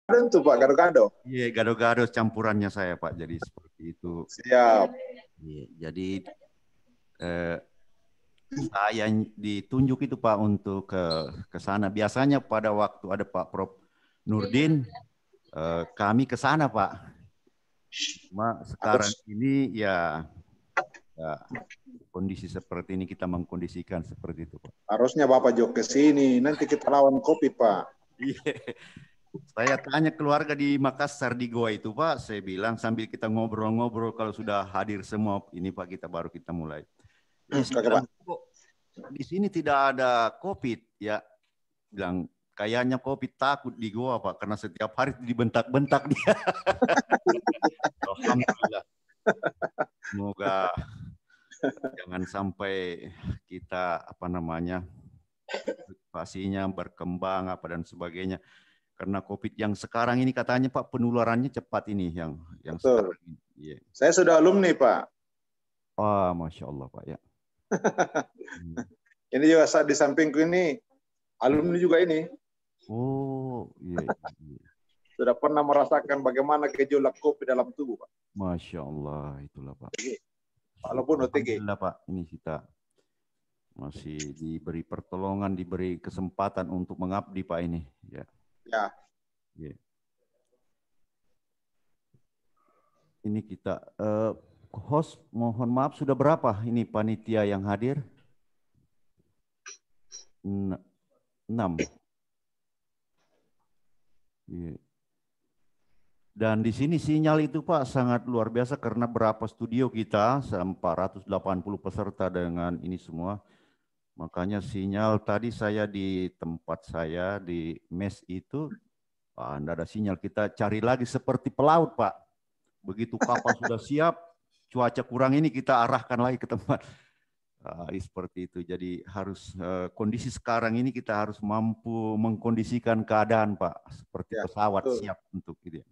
itu Pak, gado-gado. Iya, gado-gado campurannya saya Pak. Jadi seperti itu. Siap. Iya, jadi eh, saya ditunjuk itu Pak untuk ke sana. Biasanya pada waktu ada Pak Prof Nurdin, kami ke sana Pak. Cuma sekarang Harus ini ya, ya kondisi seperti ini kita mengkondisikan seperti itu Pak. harusnya Bapak Jo ke sini. Nanti kita lawan kopi Pak. Iya. Saya tanya keluarga di Makassar di Goa itu Pak, saya bilang sambil kita ngobrol-ngobrol kalau sudah hadir semua ini Pak kita baru kita mulai. Jadi saya Oke bilang, Pak. kok di sini tidak ada COVID ya? Bilang kayaknya COVID takut di Goa Pak karena setiap hari dibentak-bentak dia. Alhamdulillah. Semoga jangan sampai kita apa namanya vaksinnya berkembang apa dan sebagainya. Karena COVID yang sekarang ini katanya Pak penularannya cepat ini yang Betul. sekarang ini. Yeah. Saya sudah alumni Pak. Oh, Masya Allah Pak ya. Ini juga saat di sampingku ini alumni juga ini. Oh, iya. Yeah. Sudah pernah merasakan bagaimana gejolak COVID dalam tubuh Pak. Masya Allah itulah Pak. Jadi, walaupun OTG. Alhamdulillah Pak ini kita masih diberi pertolongan, diberi kesempatan untuk mengabdi Pak ini. Ya. Ya. Yeah. Ini kita host mohon maaf sudah berapa ini panitia yang hadir? 6. Yeah. Dan di sini sinyal itu Pak sangat luar biasa karena berapa studio kita 480 peserta dengan ini semua. Makanya sinyal tadi saya di tempat saya di mes itu tidak ada sinyal. Kita cari lagi seperti pelaut Pak. Begitu kapal sudah siap, cuaca kurang ini kita arahkan lagi ke tempat. Seperti itu. Jadi harus kondisi sekarang ini kita harus mampu mengkondisikan keadaan Pak. Seperti pesawat siap untuk itu.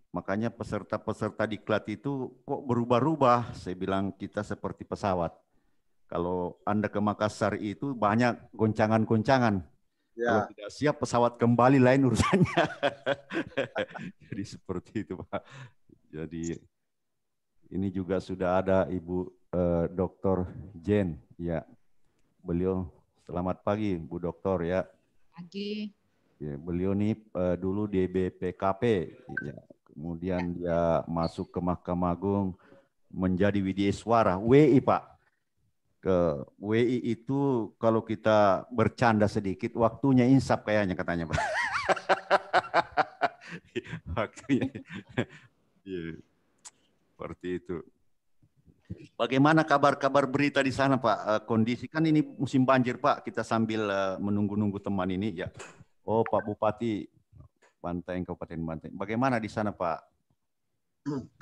Makanya peserta-peserta diklat itu kok berubah-ubah. Saya bilang kita seperti pesawat. Kalau Anda ke Makassar itu banyak goncangan-goncangan. Ya. Kalau tidak siap pesawat kembali lain urusannya. Jadi seperti itu Pak. Jadi ini juga sudah ada Ibu Dr. Jen. Ya, beliau selamat pagi Bu Doktor ya. Pagi. Ya, beliau nih dulu di BPKP. Ya. Kemudian dia masuk ke Mahkamah Agung menjadi Widyaswara, WI Pak. Ke WI itu kalau kita bercanda sedikit waktunya insaf kayaknya katanya Pak. Waktunya. Yeah. Seperti itu. Bagaimana kabar-kabar berita di sana Pak? Kondisi kan ini musim banjir Pak. Kita sambil menunggu-nunggu teman ini ya. Oh Pak Bupati Bantaeng Kabupaten Bantaeng. Bagaimana di sana Pak?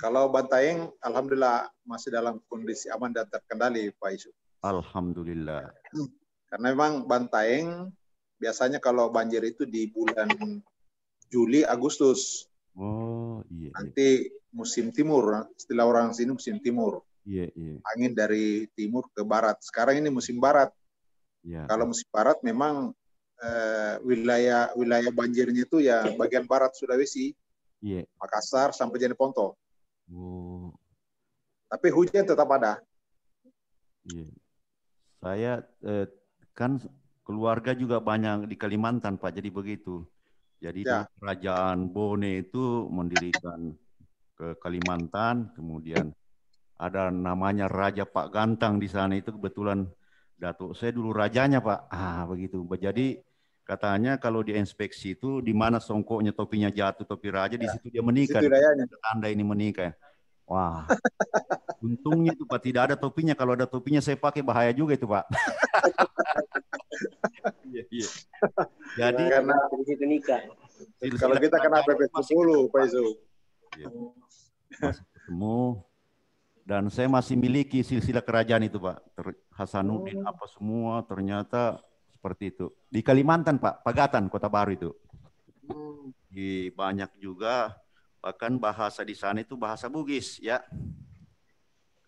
Kalau Bantaeng, alhamdulillah masih dalam kondisi aman dan terkendali Pak Isu. Alhamdulillah. Karena memang Bantaeng biasanya kalau banjir itu di bulan Juli, Agustus. Oh iya. Nanti musim timur, istilah orang sini musim timur. Iya, iya. Angin dari timur ke barat. Sekarang ini musim barat. Iya. Kalau musim barat memang wilayah banjirnya itu ya bagian barat Sulawesi, iya. Makassar sampai Jeneponto. Oh. Tapi hujan tetap ada. Iya. Saya kan keluarga juga banyak di Kalimantan Pak, jadi begitu. Jadi Ya. Kerajaan Bone itu mendirikan ke Kalimantan, kemudian ada namanya Raja Pak Gantang di sana itu kebetulan datuk saya dulu rajanya Pak. Begitu. Jadi katanya kalau diinspeksi itu di mana songkoknya topinya jatuh topi raja di situ dia menikah. Tanda ini menikah. Wah. Untungnya itu Pak tidak ada topinya. Kalau ada topinya saya pakai bahaya juga itu Pak. Iya. Jadi karena di situ nikah. Kalau kita kena PP 10 Pak Isu. Masih ketemu dan saya masih miliki silsilah kerajaan itu Pak. Hasanuddin apa semua ternyata seperti itu. Di Kalimantan Pak, Pagatan Kota Baru itu. Di banyak juga bahkan bahasa di sana itu bahasa Bugis ya.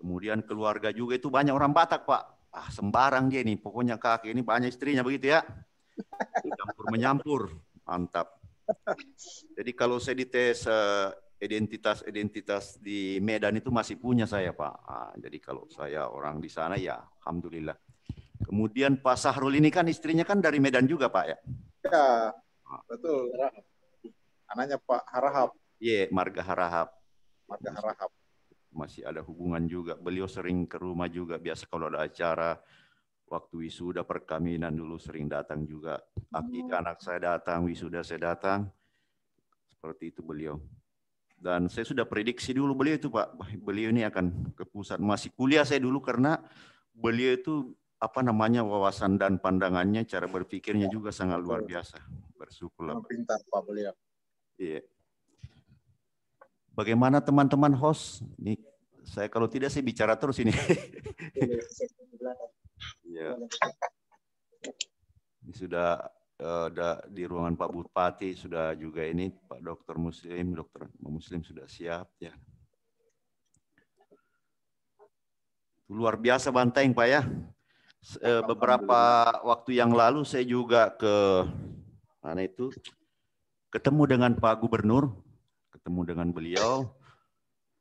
Kemudian keluarga juga itu banyak orang Batak Pak. Sembarang dia nih, pokoknya kakek ini banyak istrinya begitu ya. Campur menyampur, mantap. Jadi kalau saya dites identitas di Medan itu masih punya saya, Pak. Jadi kalau saya orang di sana ya alhamdulillah. Kemudian Pak Sahrul ini kan istrinya kan dari Medan juga, Pak ya. Ya, betul. Anaknya Pak Harahap. Iya, Marga Harahap. Marga Harahap. Masih ada hubungan juga. Beliau sering ke rumah juga. Biasa kalau ada acara waktu wisuda perkawinan dulu sering datang juga. Akikah anak saya datang, wisuda saya datang. Seperti itu beliau. Dan saya sudah prediksi dulu beliau itu, Pak. Beliau ini akan ke pusat. Masih kuliah saya dulu karena beliau itu apa namanya wawasan dan pandangannya, cara berpikirnya juga sangat luar biasa. Bersyukurlah. Pintar Pak beliau. Iya. Bagaimana teman-teman host? Ini saya kalau tidak saya bicara terus ini. Iya. Ini sudah di ruangan Pak Bupati, sudah juga ini Pak Dokter Muslim sudah siap ya. Luar biasa Banteng Pak ya. Beberapa waktu yang lalu saya juga ke mana itu ketemu dengan Pak Gubernur, ketemu dengan beliau.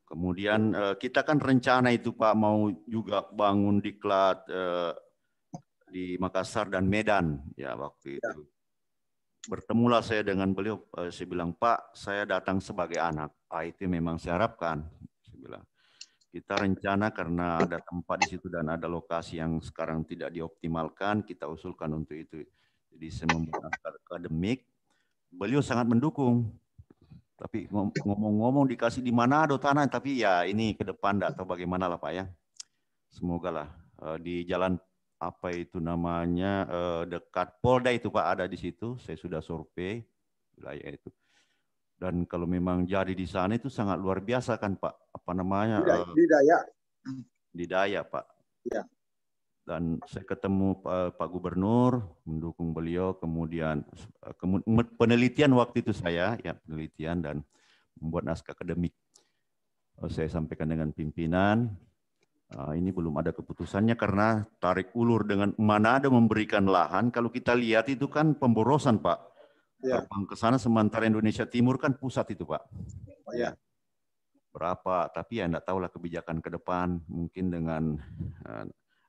Kemudian kita kan rencana itu Pak mau juga bangun diklat di Makassar dan Medan ya waktu itu. Bertemulah saya dengan beliau, saya bilang Pak, saya datang sebagai anak. Itu memang saya harapkan. Saya bilang kita rencana karena ada tempat di situ dan ada lokasi yang sekarang tidak dioptimalkan, kita usulkan untuk itu. Jadi saya membuat akademik, beliau sangat mendukung. Tapi ngomong-ngomong dikasih di Manado tanah, tapi ya ini ke depan enggak tahu bagaimana lah Pak ya. Semoga lah di jalan apa itu namanya dekat Polda itu Pak ada di situ. Saya sudah survei wilayah itu. Dan kalau memang jadi di sana itu sangat luar biasa kan Pak. Apa namanya? Di Dayak. Di Dayak Pak. Ya. Dan saya ketemu Pak Gubernur, mendukung beliau. Kemudian penelitian waktu itu saya ya penelitian dan membuat naskah akademik. Saya sampaikan dengan pimpinan. Ini belum ada keputusannya karena tarik ulur dengan Manado memberikan lahan. Kalau kita lihat itu kan pemborosan Pak. Ya. Terbang ke sana sementara Indonesia Timur kan pusat itu Pak. Oh, ya. Berapa? Tapi ya enggak tahulah kebijakan ke depan. Mungkin dengan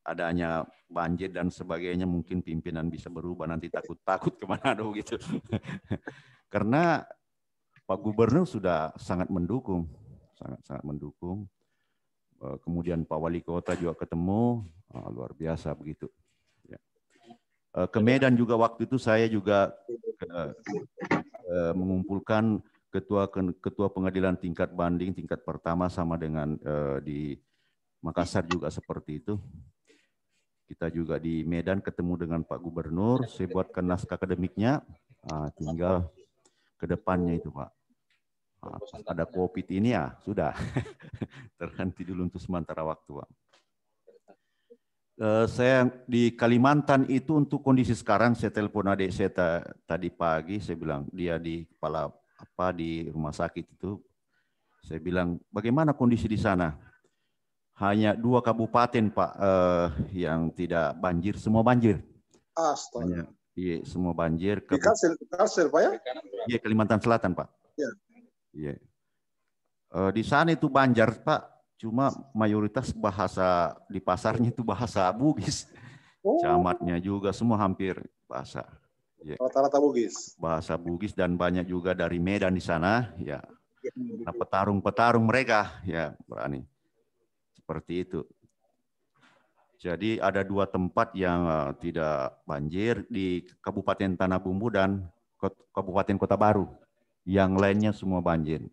adanya banjir dan sebagainya mungkin pimpinan bisa berubah nanti takut-takut ke Manado gitu. Karena Pak Gubernur sudah sangat mendukung, sangat mendukung. Kemudian Pak Wali Kota juga ketemu, luar biasa begitu. Ya. Ke Medan juga waktu itu saya juga mengumpulkan ketua pengadilan tingkat banding tingkat pertama sama dengan di Makassar juga seperti itu. Kita juga di Medan ketemu dengan Pak Gubernur, saya buatkan naskah akademiknya, tinggal ke depannya itu Pak. Pas ada COVID ini ya sudah terhenti dulu untuk sementara waktu Pak. Saya di Kalimantan itu untuk kondisi sekarang saya telepon adik saya tadi pagi, saya bilang dia di kepala di rumah sakit itu, saya bilang bagaimana kondisi di sana? Hanya 2 kabupaten Pak yang tidak banjir, semua banjir. Astaga. Iya, semua banjir. Di Kalsel Pak ya? Iya, Kalimantan Selatan Pak. Iya. Iya. Di sana itu Banjar Pak, cuma mayoritas bahasa di pasarnya itu bahasa Bugis. Camatnya juga semua hampir bahasa. Rata-rata Bugis. Bahasa Bugis dan banyak juga dari Medan di sana. Ya. Nah, petarung mereka ya berani. Seperti itu. Jadi ada 2 tempat yang tidak banjir di Kabupaten Tanah Bumbu dan Kabupaten Kota Baru. Yang lainnya semua banjir.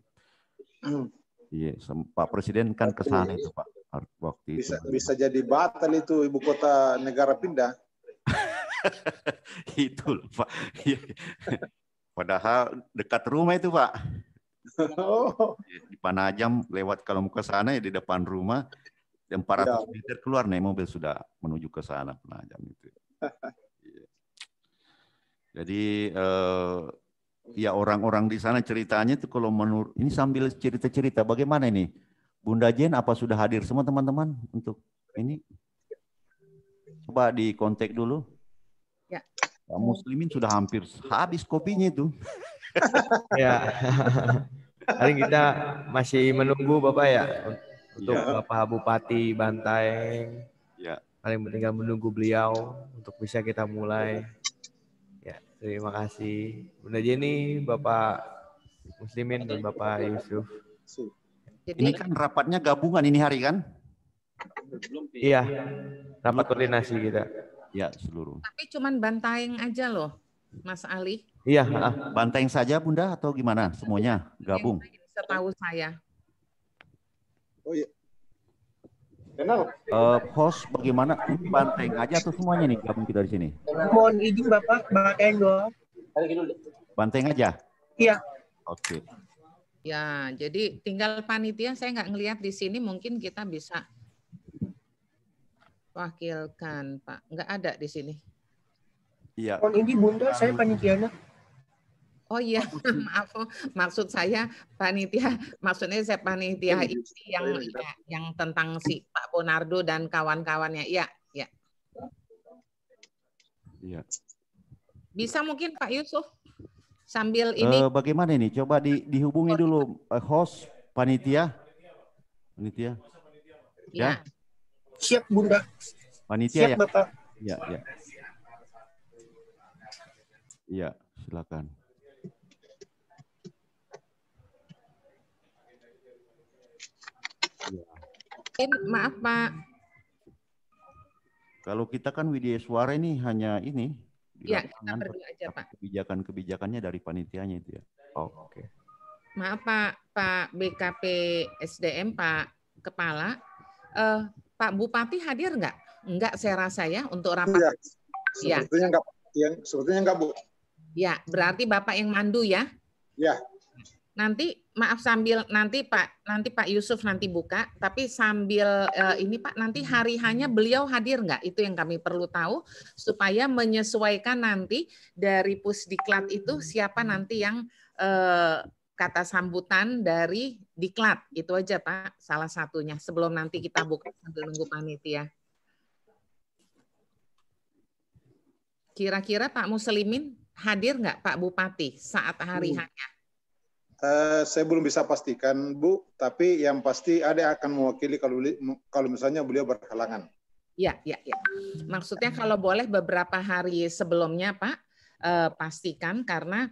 Iya, Pak Presiden kan ke sana itu Pak waktu itu. Bisa jadi batal itu ibu kota negara pindah. Itu Pak. Padahal dekat rumah itu Pak. Di Panajam lewat kalau mau ke sana ya di depan rumah. 400 meter keluar nih mobil sudah menuju ke sana Panajam itu. Jadi ya orang-orang di sana ceritanya itu kalau menurut ini sambil cerita-cerita bagaimana ini Bunda Jen apa sudah hadir semua teman-teman untuk ini coba di kontak dulu ya. Muslimin sudah hampir habis kopinya itu Ya. Paling kita masih menunggu Bapak ya untuk Ya. Bapak Bupati Bantaeng. Ya. Paling tinggal menunggu beliau untuk bisa kita mulai. Ya, terima kasih Bunda Jenny, Bapak Muslimin dan Bapak Yusuf. Ini kan rapatnya gabungan ini hari kan? Iya, rapat koordinasi kita. Ya, seluruh. Tapi cuman Bantaeng aja loh, Mas Ali. Iya, Bantaeng saja Bunda atau gimana? Semuanya gabung? Setahu saya. Oh iya. Kenal? Host bagaimana? Ini Bantaeng aja atau semuanya nih gabung kita di sini? Mohon izin Bapak, Bantaeng doang. Bantaeng aja? Iya. Oke. Ya, jadi tinggal panitia, saya nggak ngelihat di sini, mungkin kita bisa wakilkan, Pak. Nggak ada di sini. Iya. Mohon izin Bunda, saya panitianya. Oh iya, maaf, maksud saya panitia, maksudnya saya panitia ini yang tentang si Pak Bonardo dan kawan-kawannya. Iya, ya. Iya. Bisa mungkin Pak Yusuf sambil ini. Bagaimana ini? Coba dihubungi dulu host panitia. Panitia. Ya. Siap Bunda. Panitia Siap ya. Bapak. Iya, iya. Iya, silakan. Maaf Pak. Kalau kita kan Widya Suara ini hanya ini. Ya, kita berdua aja Pak. Kebijakan-kebijakannya dari panitianya itu ya. Oh, oke. Maaf Pak BKP SDM Pak Kepala. Pak Bupati hadir nggak? Enggak, saya rasa ya untuk rapat. Ya, sebetulnya enggak. Sebetulnya enggak Bu. Ya, berarti Bapak yang mandu ya? Ya. Nanti maaf sambil nanti Pak Yusuf nanti buka, tapi sambil ini Pak nanti hari hanya beliau hadir nggak? Itu yang kami perlu tahu supaya menyesuaikan nanti dari Pusdiklat itu siapa nanti yang kata sambutan dari Diklat. Itu aja Pak, salah satunya sebelum nanti kita buka sambil nunggu panitia. Kira-kira Pak Muslimin hadir nggak Pak Bupati saat hari hanya? Saya belum bisa pastikan Bu, tapi yang pasti ada yang akan mewakili kalau misalnya beliau berhalangan. Ya. Maksudnya kalau boleh beberapa hari sebelumnya Pak, pastikan karena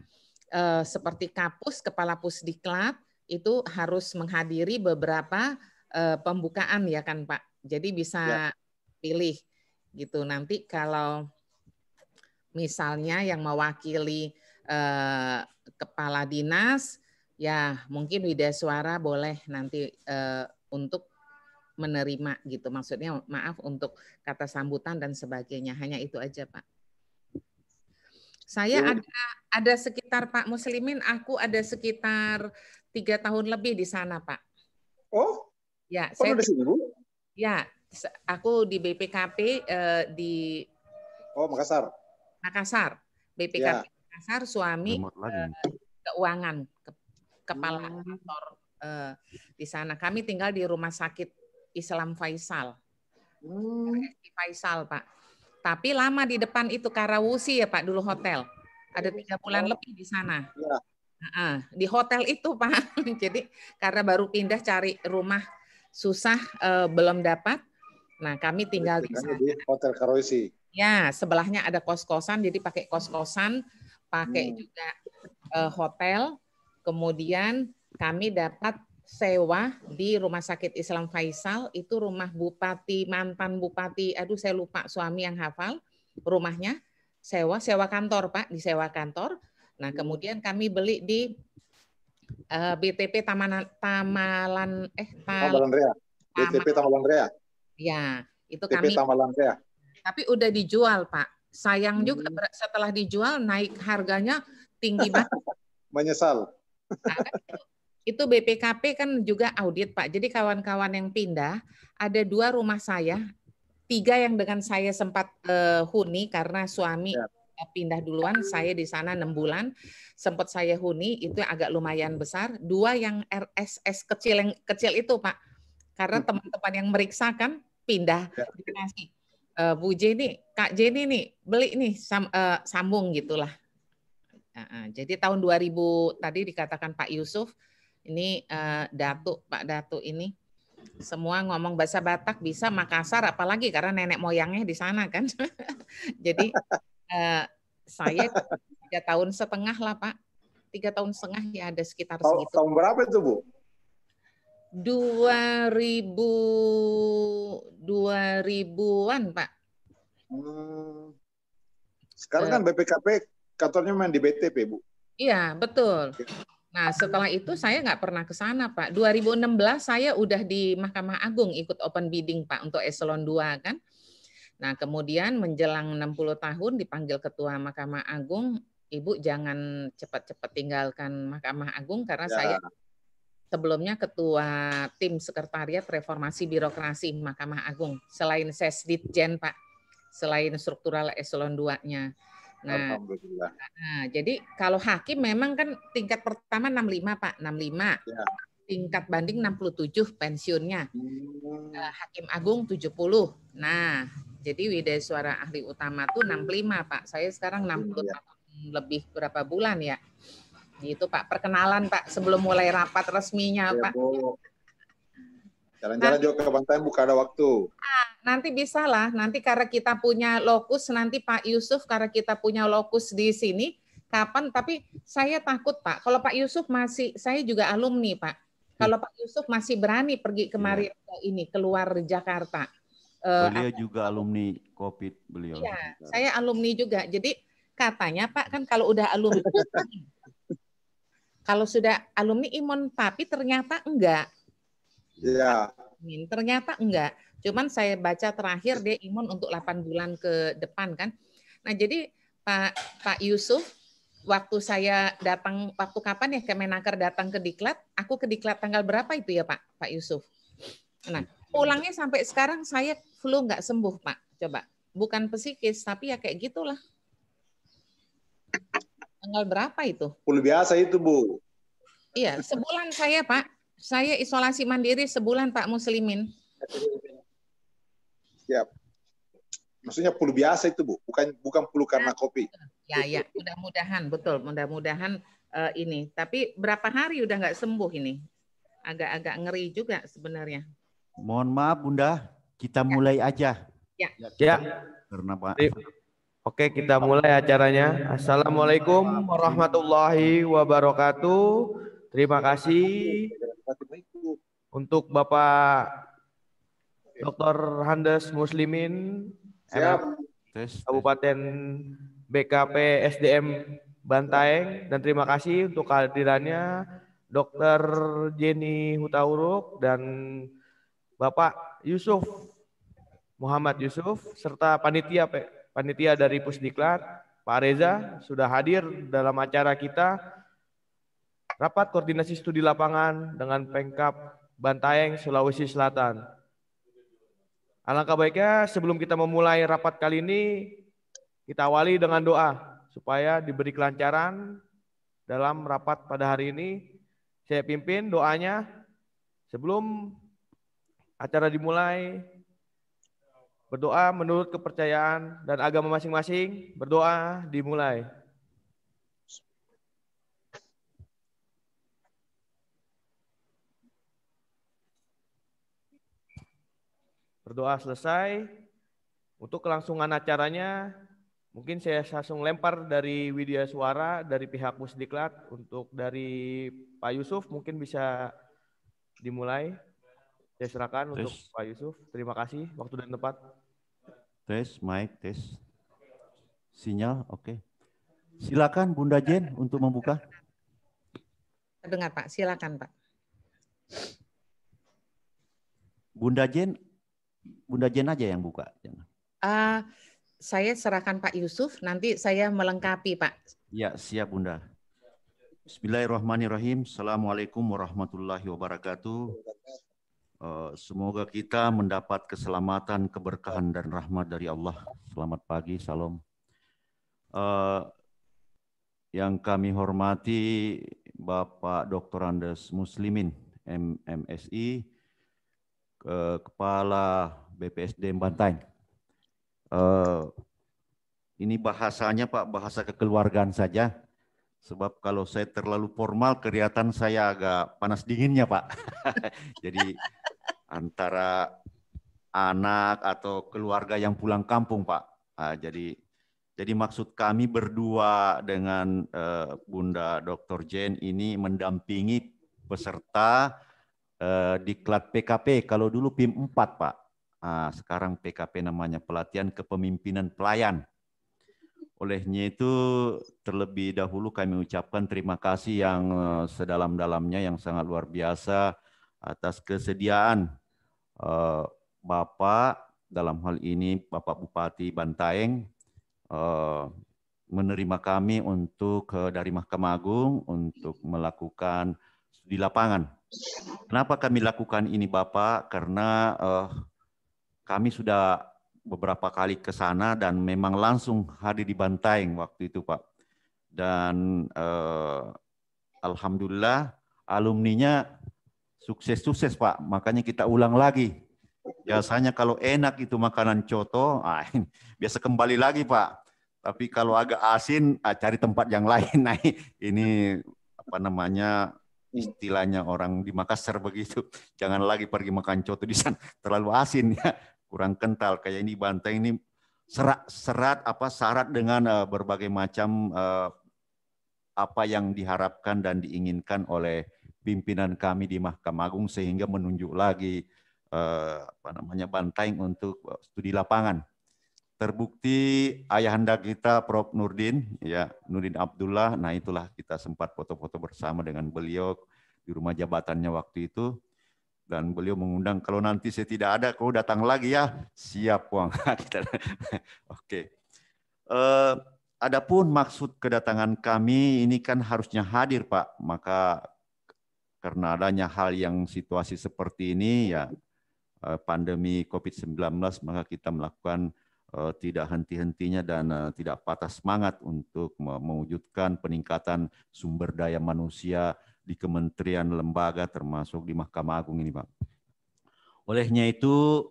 seperti Kapus, Kepala Pusdiklat itu harus menghadiri beberapa pembukaan ya kan Pak. Jadi bisa pilih gitu. Nanti kalau misalnya yang mewakili kepala dinas, ya mungkin Widya Suara boleh nanti untuk menerima gitu. Maksudnya maaf untuk kata sambutan dan sebagainya. Hanya itu aja Pak. Saya ada sekitar Pak Muslimin, aku ada sekitar 3 tahun lebih di sana Pak. Oh? Ya, saya di sini Bu? Ya, aku di BPKP di Makassar. Makassar, BPKP Makassar, suami keuangan, kepala kantor di sana. Kami tinggal di Rumah Sakit Islam Faisal. Faisal, Pak. Tapi lama di depan itu Karawusi ya Pak, dulu hotel. Ada 3 bulan lebih di sana. Di hotel itu Pak. Jadi karena baru pindah cari rumah susah, belum dapat. Nah kami tinggal di sana. Di Hotel Karawusi. Ya, sebelahnya ada kos-kosan, jadi pakai kos-kosan, pakai juga hotel. Kemudian kami dapat sewa di Rumah Sakit Islam Faisal, itu rumah bupati, mantan bupati, aduh saya lupa suami yang hafal, rumahnya sewa kantor Pak, disewa kantor. Nah kemudian kami beli di BTP Tamalan Rea. BTP Tamalan Rea. Ya, itu BTP kami. Tamalan Rea. Tapi udah dijual Pak. Sayang juga setelah dijual naik harganya tinggi banget. Menyesal. Nah, itu BPKP kan juga audit Pak. Jadi kawan-kawan yang pindah, ada 2 rumah saya, 3 yang dengan saya sempat huni karena suami pindah duluan, saya di sana 6 bulan, sempat saya huni, itu agak lumayan besar. 2 yang RSS yang kecil itu Pak, karena teman-teman yang meriksa kan pindah, Bu Jenny, Kak Jenny nih beli nih sambung gitulah. Jadi tahun 2000 tadi dikatakan Pak Yusuf, ini Pak Datuk ini semua ngomong bahasa Batak, bisa Makassar apalagi karena nenek moyangnya di sana kan. Jadi saya 3,5 tahun lah Pak. 3,5 tahun ya, ada sekitar segitu. Tahun berapa itu Bu? 2000-an Pak. Sekarang kan BPKP kantornya main di BTP Bu. Iya betul. Nah setelah itu saya nggak pernah ke sana Pak. 2016 saya udah di Mahkamah Agung ikut open bidding Pak untuk eselon 2 kan. Nah kemudian menjelang 60 tahun dipanggil Ketua Mahkamah Agung, Ibu jangan cepat-cepat tinggalkan Mahkamah Agung karena saya sebelumnya Ketua Tim Sekretariat Reformasi Birokrasi Mahkamah Agung. Selain Sesditjen Pak, selain struktural eselon 2-nya. Nah, jadi kalau hakim memang kan tingkat pertama 65 Pak, 65. Ya. Tingkat banding 67 pensiunnya. Hakim Agung 70. Nah, jadi Widya Suara Ahli Utama tuh 65 Pak. Saya sekarang 60 tahun lebih berapa bulan ya. Gitu Pak, perkenalan Pak sebelum mulai rapat resminya ya, Pak. Jalan-jalan juga ke Bantaeng buka ada waktu. Nanti bisa lah, nanti karena kita punya lokus, nanti Pak Yusuf karena kita punya lokus di sini, kapan, tapi saya takut Pak, kalau Pak Yusuf masih, saya juga alumni Pak, kalau Pak Yusuf masih berani pergi kemarin ke ini, keluar Jakarta. Beliau juga alumni COVID beliau. Iya, saya alumni juga, jadi katanya Pak kan kalau udah alumni, kalau sudah alumni imun, tapi ternyata enggak. Iya. Ternyata enggak. Cuman saya baca terakhir dia imun untuk 8 bulan ke depan kan. Nah jadi Pak Yusuf, waktu saya datang, waktu kapan ya Kemenaker datang ke Diklat, aku ke Diklat tanggal berapa itu ya Pak Yusuf? Nah pulangnya sampai sekarang saya flu nggak sembuh Pak. Coba, bukan psikis tapi ya kayak gitulah. Tanggal berapa itu? Flu biasa itu Bu. Iya, sebulan saya Pak. Saya isolasi mandiri sebulan Pak Muslimin. Siap. Maksudnya flu biasa itu Bu, bukan flu karena kopi. Ya, mudah-mudahan betul, mudah-mudahan ini. Tapi berapa hari udah nggak sembuh ini? Agak-agak ngeri juga sebenarnya. Mohon maaf Bunda, kita mulai aja. Ya. Karena Pak. Oke, kita mulai acaranya. Assalamualaikum warahmatullahi wabarakatuh. Terima kasih untuk Bapak Dr. Handes Muslimin, Kabupaten BKP SDM Bantaeng, dan terima kasih untuk kehadirannya Dr. Jenny Hutauruk dan Bapak Yusuf Muhammad Yusuf serta panitia dari Pusdiklat, Pak Reza sudah hadir dalam acara kita Rapat Koordinasi Studi Lapangan dengan Pemkab Bantaeng, Sulawesi Selatan. Alangkah baiknya sebelum kita memulai rapat kali ini, kita awali dengan doa supaya diberi kelancaran dalam rapat pada hari ini. Saya pimpin doanya sebelum acara dimulai. Berdoa menurut kepercayaan dan agama masing-masing. Berdoa dimulai. Berdoa selesai. Untuk kelangsungan acaranya, mungkin saya langsung lempar dari Widya Suara dari pihak Pusdiklat. Untuk dari Pak Yusuf mungkin bisa dimulai. Saya silakan untuk Pak Yusuf. Terima kasih waktu dan tempat. Tes, mic, tes. Sinyal, oke. Silakan Bunda Jen untuk membuka. Dengar Pak, silakan Pak. Bunda Jen aja yang buka. Saya serahkan Pak Yusuf, nanti saya melengkapi Pak. Ya, siap Bunda. Bismillahirrahmanirrahim. Assalamualaikum warahmatullahi wabarakatuh. Semoga kita mendapat keselamatan, keberkahan, dan rahmat dari Allah. Selamat pagi, salam. Yang kami hormati Bapak Dr. Handes Muslimin, MMSI, Kepala BPSD Bantaeng. Ini bahasanya Pak, bahasa kekeluargaan saja. Sebab kalau saya terlalu formal kelihatan saya agak panas dinginnya, Pak. Jadi antara anak atau keluarga yang pulang kampung, Pak. Jadi maksud kami berdua dengan Bunda Dr. Jane ini mendampingi peserta diklat PKP. Kalau dulu PIM 4, Pak. Sekarang PKP namanya, pelatihan kepemimpinan pelayan. Olehnya itu terlebih dahulu kami ucapkan terima kasih yang sedalam-dalamnya, yang sangat luar biasa atas kesediaan Bapak, dalam hal ini Bapak Bupati Bantaeng, menerima kami untuk dari Mahkamah Agung untuk melakukan studi lapangan. Kenapa kami lakukan ini, Bapak? Karena kami sudah beberapa kali ke sana dan memang langsung hadir di Bantaeng waktu itu, Pak. Dan alhamdulillah alumninya sukses-sukses, Pak. Makanya kita ulang lagi. Biasanya kalau enak itu makanan coto, biasa kembali lagi, Pak. Tapi kalau agak asin, cari tempat yang lain. Nah, ini apa namanya, istilahnya orang di Makassar begitu. Jangan lagi pergi makan coto di sana, terlalu asin ya. Kurang kental. Kayak ini Bantaeng ini syarat dengan berbagai macam apa yang diharapkan dan diinginkan oleh pimpinan kami di Mahkamah Agung, sehingga menunjuk lagi Bantaeng untuk studi lapangan. Terbukti ayahanda kita Prof. Nurdin, ya Nurdin Abdullah. Nah itulah kita sempat foto-foto bersama dengan beliau di rumah jabatannya waktu itu. Dan beliau mengundang, kalau nanti saya tidak ada, kau datang lagi ya. Siap, Wang. Oke. Adapun maksud kedatangan kami ini kan harusnya hadir, Pak. Maka karena adanya hal yang situasi seperti ini, ya pandemi COVID-19, maka kita melakukan tidak henti-hentinya dan tidak patah semangat untuk mewujudkan peningkatan sumber daya manusia di kementerian lembaga termasuk di Mahkamah Agung ini, Pak. Olehnya itu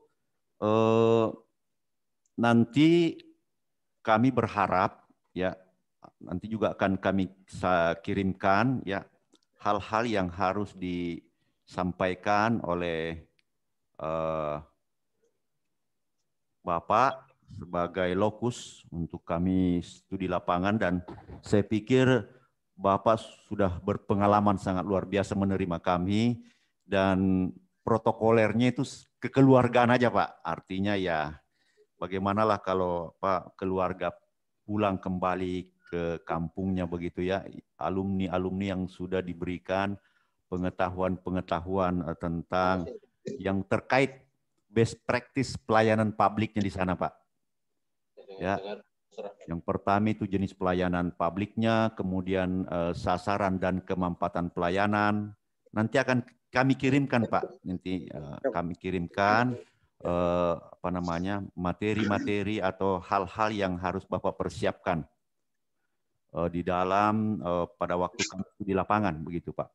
nanti kami berharap ya nanti juga akan kami kirimkan ya hal-hal yang harus disampaikan oleh Bapak sebagai lokus untuk kami studi lapangan, dan saya pikir Bapak sudah berpengalaman sangat luar biasa menerima kami, dan protokolernya itu kekeluargaan aja, Pak. Artinya ya bagaimanalah kalau Pak keluarga pulang kembali ke kampungnya begitu ya, alumni-alumni yang sudah diberikan pengetahuan-pengetahuan tentang yang terkait best practice pelayanan publiknya di sana, Pak. Ya. Yang pertama itu jenis pelayanan publiknya, kemudian sasaran dan kemampatan pelayanan. Nanti akan kami kirimkan, Pak. Nanti kami kirimkan materi-materi atau hal-hal yang harus Bapak persiapkan di dalam pada waktu di lapangan, begitu, Pak.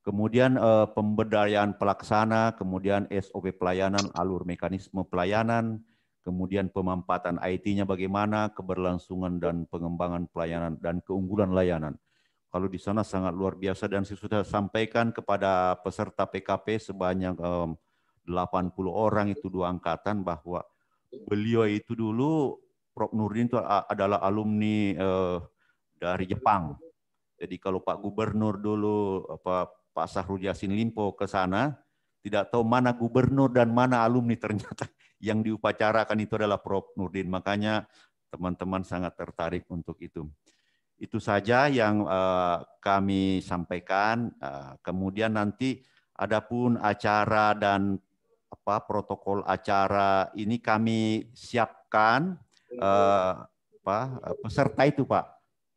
Kemudian pemberdayaan pelaksana, kemudian SOP pelayanan, alur mekanisme pelayanan, kemudian pemampatan IT-nya bagaimana, keberlangsungan dan pengembangan pelayanan, dan keunggulan layanan. Kalau di sana sangat luar biasa, dan saya sudah sampaikan kepada peserta PKP sebanyak 80 orang, itu 2 angkatan, bahwa beliau itu dulu, Prof. Nurdin itu adalah alumni dari Jepang. Jadi kalau Pak Gubernur dulu, Pak Sahrul Yassin Limpo ke sana, tidak tahu mana gubernur dan mana alumni, ternyata yang diupacarakan itu adalah Prof. Nurdin. Makanya teman-teman sangat tertarik untuk itu. Itu saja yang kami sampaikan. Kemudian nanti adapun acara dan protokol acara ini kami siapkan peserta itu, Pak,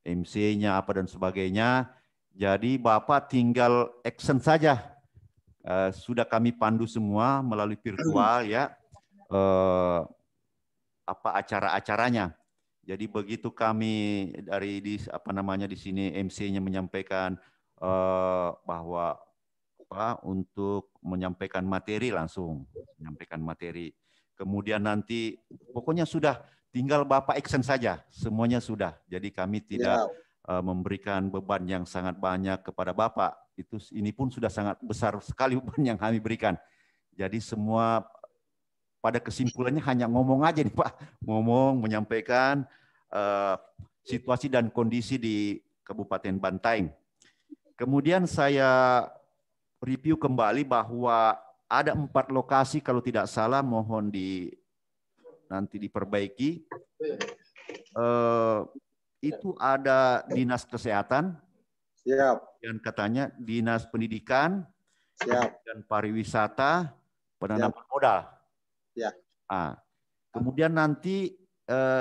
MC-nya apa dan sebagainya. Jadi Bapak tinggal action saja. Sudah kami pandu semua melalui virtual ya. Acara-acaranya. Jadi begitu kami di sini MC-nya menyampaikan bahwa untuk menyampaikan materi, langsung menyampaikan materi. Kemudian nanti pokoknya sudah tinggal Bapak action saja, semuanya sudah. Jadi kami tidak memberikan beban yang sangat banyak kepada Bapak. Ini pun sudah sangat besar sekali beban yang kami berikan. Jadi semua pada kesimpulannya hanya ngomong aja nih Pak, ngomong menyampaikan situasi dan kondisi di Kabupaten Bantaeng. Kemudian saya review kembali bahwa ada 4 lokasi kalau tidak salah, mohon nanti diperbaiki. Itu ada Dinas Kesehatan, Siap. dan katanya Dinas Pendidikan, dan Pariwisata, Penanaman Modal. Ya. Kemudian nanti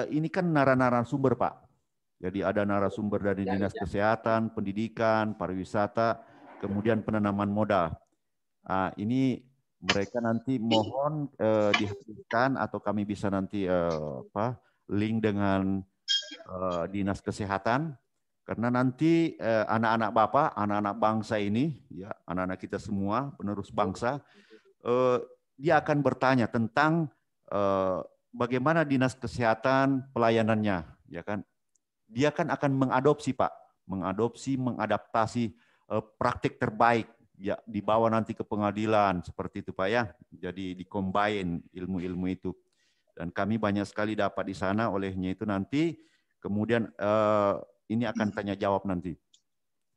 ini kan narasumber Pak. Jadi ada narasumber dari Dinas Kesehatan, Pendidikan, Pariwisata, kemudian Penanaman Modal. Ini mereka nanti mohon dihadirkan atau kami bisa nanti link dengan Dinas Kesehatan, karena nanti anak-anak Bapak, anak-anak bangsa ini, ya anak-anak kita semua penerus bangsa, dia akan bertanya tentang bagaimana Dinas Kesehatan pelayanannya, ya kan? Dia kan akan mengadopsi Pak, mengadaptasi praktik terbaik, ya dibawa nanti ke pengadilan seperti itu Pak ya. Jadi dicombine ilmu-ilmu itu. Dan kami banyak sekali dapat di sana, olehnya itu nanti kemudian ini akan tanya jawab nanti.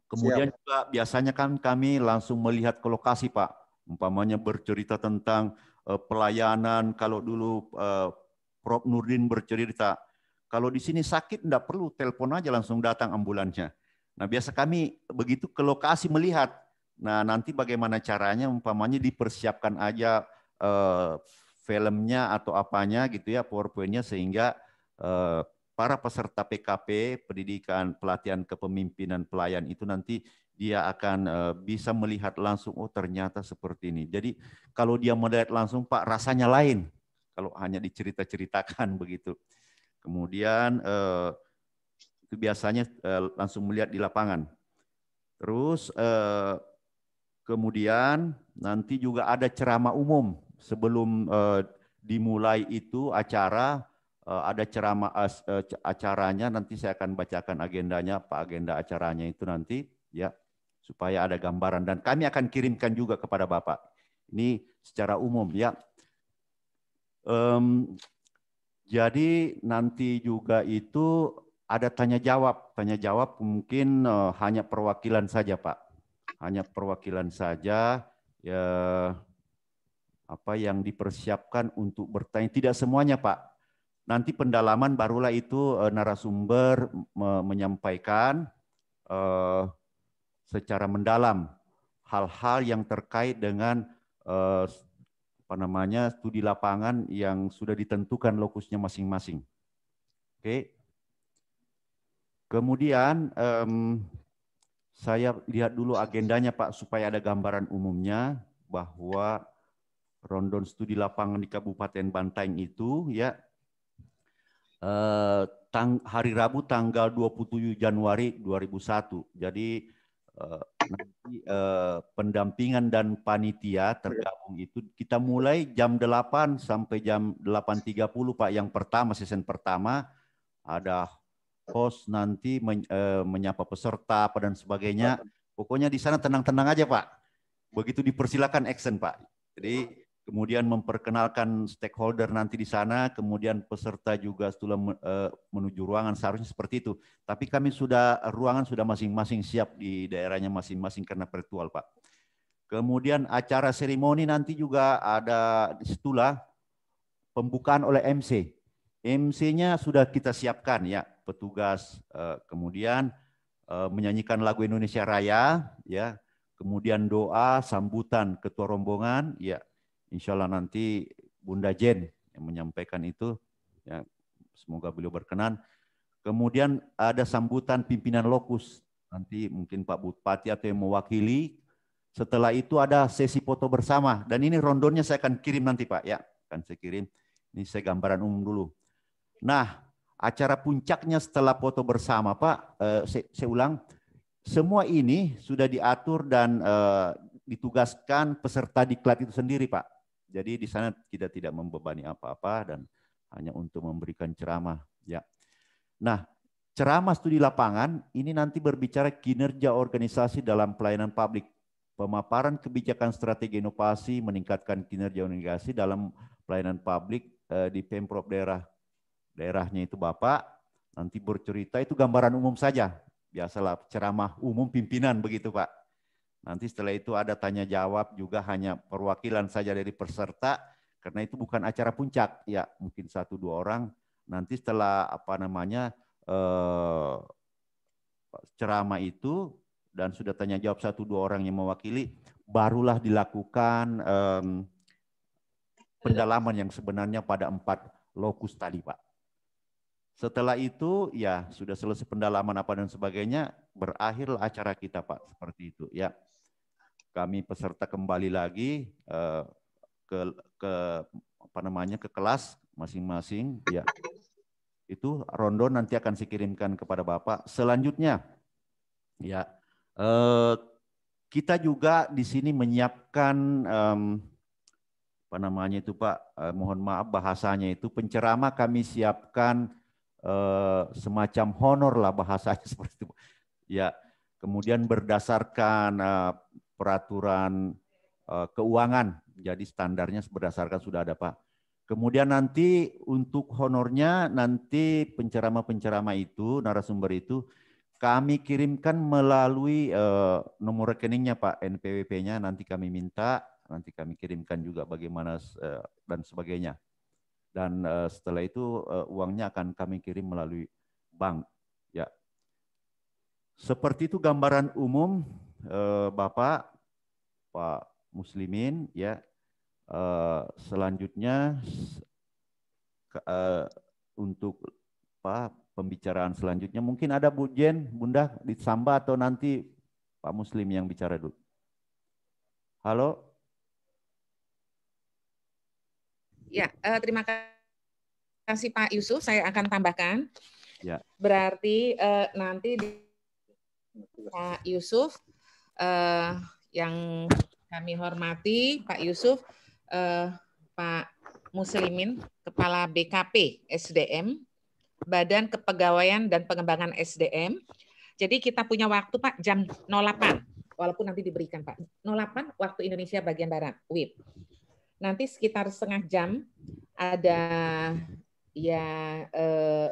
Kemudian juga biasanya kan kami langsung melihat ke lokasi Pak, umpamanya bercerita tentang pelayanan. Kalau dulu Prof. Nurdin bercerita, kalau di sini sakit enggak perlu telepon aja langsung datang ambulansnya. Nah biasa kami begitu ke lokasi melihat. Nah nanti bagaimana caranya, umpamanya dipersiapkan aja filmnya atau apanya gitu ya, PowerPoint-nya, sehingga para peserta PKP, pendidikan pelatihan kepemimpinan pelayan itu nanti dia akan bisa melihat langsung, oh ternyata seperti ini. Jadi kalau dia melihat langsung Pak, rasanya lain kalau hanya dicerita-ceritakan begitu. Kemudian itu biasanya langsung melihat di lapangan. Terus kemudian nanti juga ada ceramah umum sebelum dimulai itu acara. Ada ceramah acaranya, nanti saya akan bacakan agendanya, agenda acaranya itu nanti ya, supaya ada gambaran, dan kami akan kirimkan juga kepada Bapak. Ini secara umum ya. Jadi nanti juga itu ada tanya jawab mungkin hanya perwakilan saja Pak, hanya perwakilan saja ya, apa yang dipersiapkan untuk bertanya, tidak semuanya Pak. Nanti pendalaman barulah itu narasumber menyampaikan secara mendalam hal-hal yang terkait dengan studi lapangan yang sudah ditentukan lokusnya masing-masing. Oke. Kemudian saya lihat dulu agendanya Pak, supaya ada gambaran umumnya bahwa rondon studi lapangan di Kabupaten Bantaeng itu ya hari Rabu tanggal 27 Januari 2001. Jadi nanti pendampingan dan panitia tergabung itu kita mulai jam 8 sampai jam 8.30 Pak. Yang pertama, season pertama, ada host nanti menyapa peserta apa dan sebagainya. Pokoknya di sana tenang-tenang aja Pak. Begitu dipersilakan action Pak. Jadi kemudian memperkenalkan stakeholder nanti di sana, kemudian peserta juga setelah menuju ruangan, seharusnya seperti itu. Tapi kami ruangan sudah masing-masing siap di daerahnya masing-masing karena virtual Pak. Kemudian acara seremoni nanti juga ada situlah pembukaan oleh MC. MC-nya sudah kita siapkan ya, petugas kemudian menyanyikan lagu Indonesia Raya ya, kemudian doa sambutan ketua rombongan ya. Insya Allah nanti Bunda Jen yang menyampaikan itu, ya, semoga beliau berkenan. Kemudian ada sambutan pimpinan lokus, nanti mungkin Pak Bupati atau yang mewakili. Setelah itu ada sesi foto bersama, dan ini rondonnya saya akan kirim nanti Pak, ya, akan saya kirim. Ini saya gambaran umum dulu. Nah, acara puncaknya setelah foto bersama Pak, saya ulang, semua ini sudah diatur dan ditugaskan peserta diklat itu sendiri Pak. Jadi di sana kita tidak membebani apa-apa dan hanya untuk memberikan ceramah. Ya. Nah, ceramah studi lapangan ini nanti berbicara kinerja organisasi dalam pelayanan publik, pemaparan kebijakan strategi inovasi meningkatkan kinerja organisasi dalam pelayanan publik di Pemprov daerahnya itu Bapak. Nanti bercerita itu gambaran umum saja, biasalah ceramah umum pimpinan begitu Pak. Nanti setelah itu ada tanya jawab juga hanya perwakilan saja dari peserta, karena itu bukan acara puncak, ya mungkin 1-2 orang. Nanti setelah ceramah itu dan sudah tanya jawab 1-2 orang yang mewakili, barulah dilakukan pendalaman yang sebenarnya pada 4 lokus tadi Pak. Setelah itu ya sudah selesai pendalaman apa dan sebagainya, berakhirlah acara kita Pak, seperti itu ya. Kami peserta kembali lagi ke kelas masing-masing ya. Itu rondo nanti akan saya kirimkan kepada Bapak. Selanjutnya ya kita juga di sini menyiapkan Pak, mohon maaf bahasanya itu penceramah kami siapkan semacam honor lah bahasanya seperti itu. Ya, kemudian berdasarkan peraturan keuangan, jadi standarnya berdasarkan sudah ada Pak. Kemudian nanti untuk honornya nanti penceramah-penceramah itu, narasumber itu kami kirimkan melalui nomor rekeningnya Pak, NPWP-nya nanti kami minta, nanti kami kirimkan juga bagaimana dan sebagainya. Dan setelah itu uangnya akan kami kirim melalui bank. Ya, seperti itu gambaran umum Bapak, Pak Muslimin ya. Selanjutnya untuk pembicaraan selanjutnya mungkin ada Bu Jen, Bunda ditambah atau nanti Pak Muslim yang bicara dulu. Halo. Ya, terima kasih Pak Yusuf. Saya akan tambahkan. Ya. Berarti nanti Pak Yusuf yang kami hormati, Pak Yusuf, Pak Muslimin, Kepala BKP SDM, Badan Kepegawaian dan Pengembangan SDM. Jadi kita punya waktu Pak jam 08, walaupun nanti diberikan Pak, 08 waktu Indonesia bagian Barat, WIB. Nanti sekitar setengah jam ada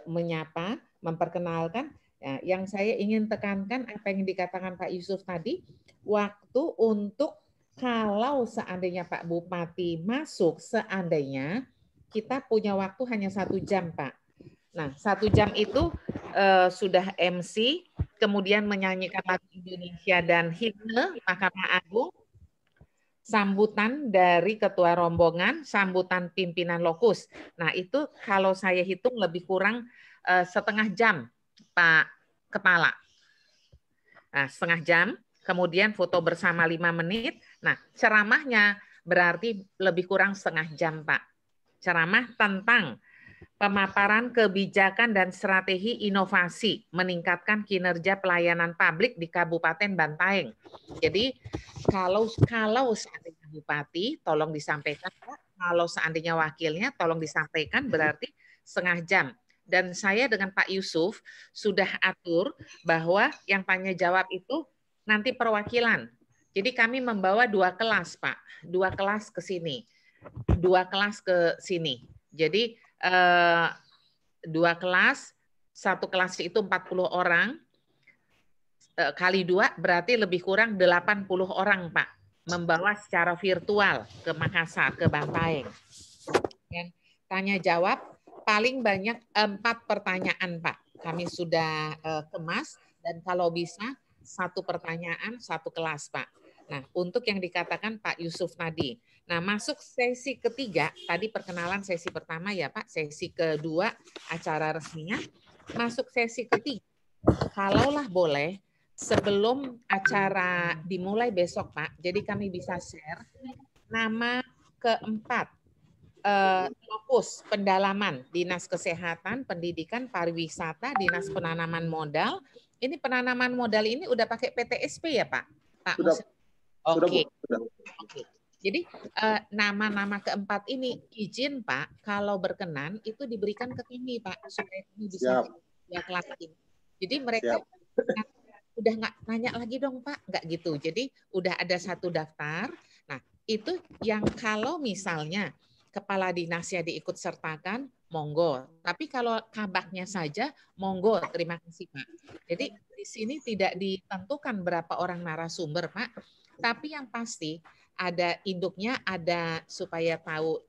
menyapa, memperkenalkan. Nah, yang saya ingin tekankan apa yang dikatakan Pak Yusuf tadi, waktu untuk kalau seandainya Pak Bupati masuk, seandainya kita punya waktu hanya 1 jam Pak. Nah 1 jam itu sudah MC, kemudian menyanyikan lagu Indonesia dan himne Mahkamah Agung, sambutan dari ketua rombongan, sambutan pimpinan lokus. Nah itu kalau saya hitung lebih kurang setengah jam Pak Kepala. Nah setengah jam, kemudian foto bersama 5 menit. Nah ceramahnya berarti lebih kurang setengah jam Pak. Ceramah tentang pemaparan kebijakan dan strategi inovasi meningkatkan kinerja pelayanan publik di Kabupaten Bantaeng. Jadi kalau seandainya Bupati tolong disampaikan Pak, kalau seandainya wakilnya tolong disampaikan berarti setengah jam. Dan saya dengan Pak Yusuf sudah atur bahwa yang tanya jawab itu nanti perwakilan. Jadi kami membawa 2 kelas Pak, 2 kelas ke sini, 2 kelas ke sini. Jadi 2 kelas, 1 kelas itu 40 orang, kali 2 berarti lebih kurang 80 orang Pak, membawa secara virtual ke Makassar, ke Bantaeng. Dan tanya jawab paling banyak 4 pertanyaan Pak, kami sudah kemas, dan kalau bisa 1 pertanyaan 1 kelas Pak. Nah untuk yang dikatakan Pak Yusuf tadi, nah masuk sesi ketiga, tadi perkenalan sesi pertama ya Pak, sesi kedua acara resminya, masuk sesi ketiga, kalaulah boleh sebelum acara dimulai besok Pak, jadi kami bisa share nama keempat fokus pendalaman Dinas Kesehatan, Pendidikan, Pariwisata, Dinas Penanaman Modal. Ini penanaman modal ini udah pakai PTSP ya Pak? Pak Sudah. Oke. Oke. Jadi nama-nama keempat ini izin Pak, kalau berkenan itu diberikan ke kami Pak supaya kami bisa kelas ini. Jadi mereka udah nggak nanya lagi dong Pak, nggak gitu. Jadi udah ada satu daftar. Nah itu yang kalau misalnya kepala dinasnya diikut sertakan, monggo. Tapi kalau kabaknya saja, monggo. Terima kasih Pak. Jadi di sini tidak ditentukan berapa orang narasumber Pak. Tapi yang pasti ada induknya, ada supaya tahu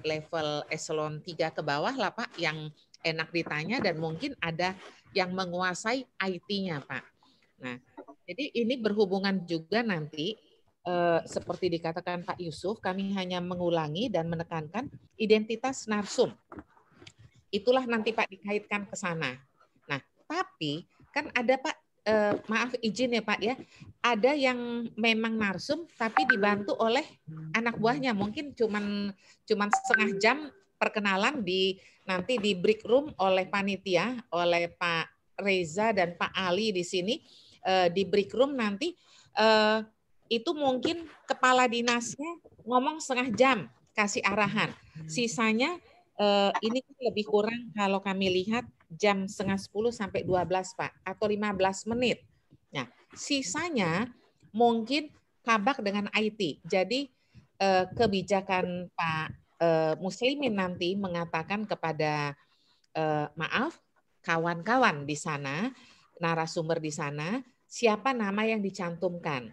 level eselon 3 ke bawah lah Pak, yang enak ditanya dan mungkin ada yang menguasai IT-nya Pak. Nah, jadi ini berhubungan juga nanti seperti dikatakan Pak Yusuf, kami hanya mengulangi dan menekankan identitas narsum. Itulah nanti Pak dikaitkan ke sana. Nah, tapi kan ada Pak, maaf izin ya Pak ya, ada yang memang narsum tapi dibantu oleh anak buahnya, mungkin cuman setengah jam perkenalan nanti di break room oleh panitia, oleh Pak Reza dan Pak Ali di sini di break room nanti itu mungkin kepala dinasnya ngomong setengah jam kasih arahan. Sisanya ini lebih kurang kalau kami lihat jam 9:30 sampai 12 Pak, atau 15 menit. Nah, sisanya mungkin kabak dengan IT. Jadi kebijakan Pak Muslimin nanti mengatakan kepada maaf kawan-kawan di sana, narasumber di sana, siapa nama yang dicantumkan.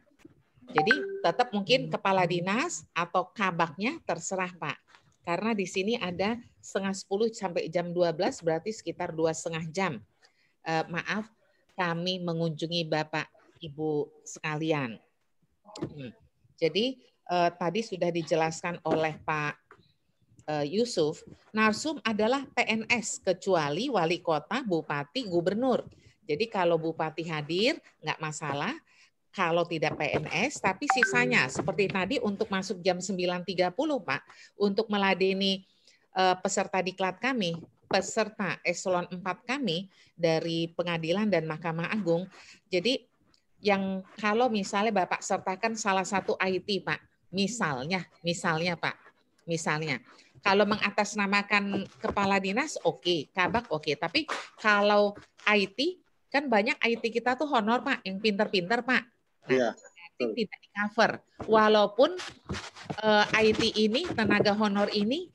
Jadi tetap mungkin kepala dinas atau kabaknya terserah Pak. Karena di sini ada 9:30 sampai jam 12 berarti sekitar 2,5 jam. Maaf, kami mengunjungi Bapak Ibu sekalian. Jadi tadi sudah dijelaskan oleh Pak Yusuf, narsum adalah PNS kecuali wali kota, bupati, gubernur. Jadi kalau bupati hadir nggak masalah. Kalau tidak PNS, tapi sisanya seperti tadi untuk masuk jam 9.30 Pak, untuk meladeni peserta diklat kami, peserta eselon 4 kami dari pengadilan dan Mahkamah Agung. Jadi yang kalau misalnya Bapak sertakan salah satu IT Pak, misalnya Pak, misalnya. Kalau mengatasnamakan kepala dinas, oke, kabak oke. Tapi kalau IT, kan banyak IT kita tuh honor Pak, yang pinter-pinter Pak. Nah, tidak di-cover. Walaupun IT ini, tenaga honor ini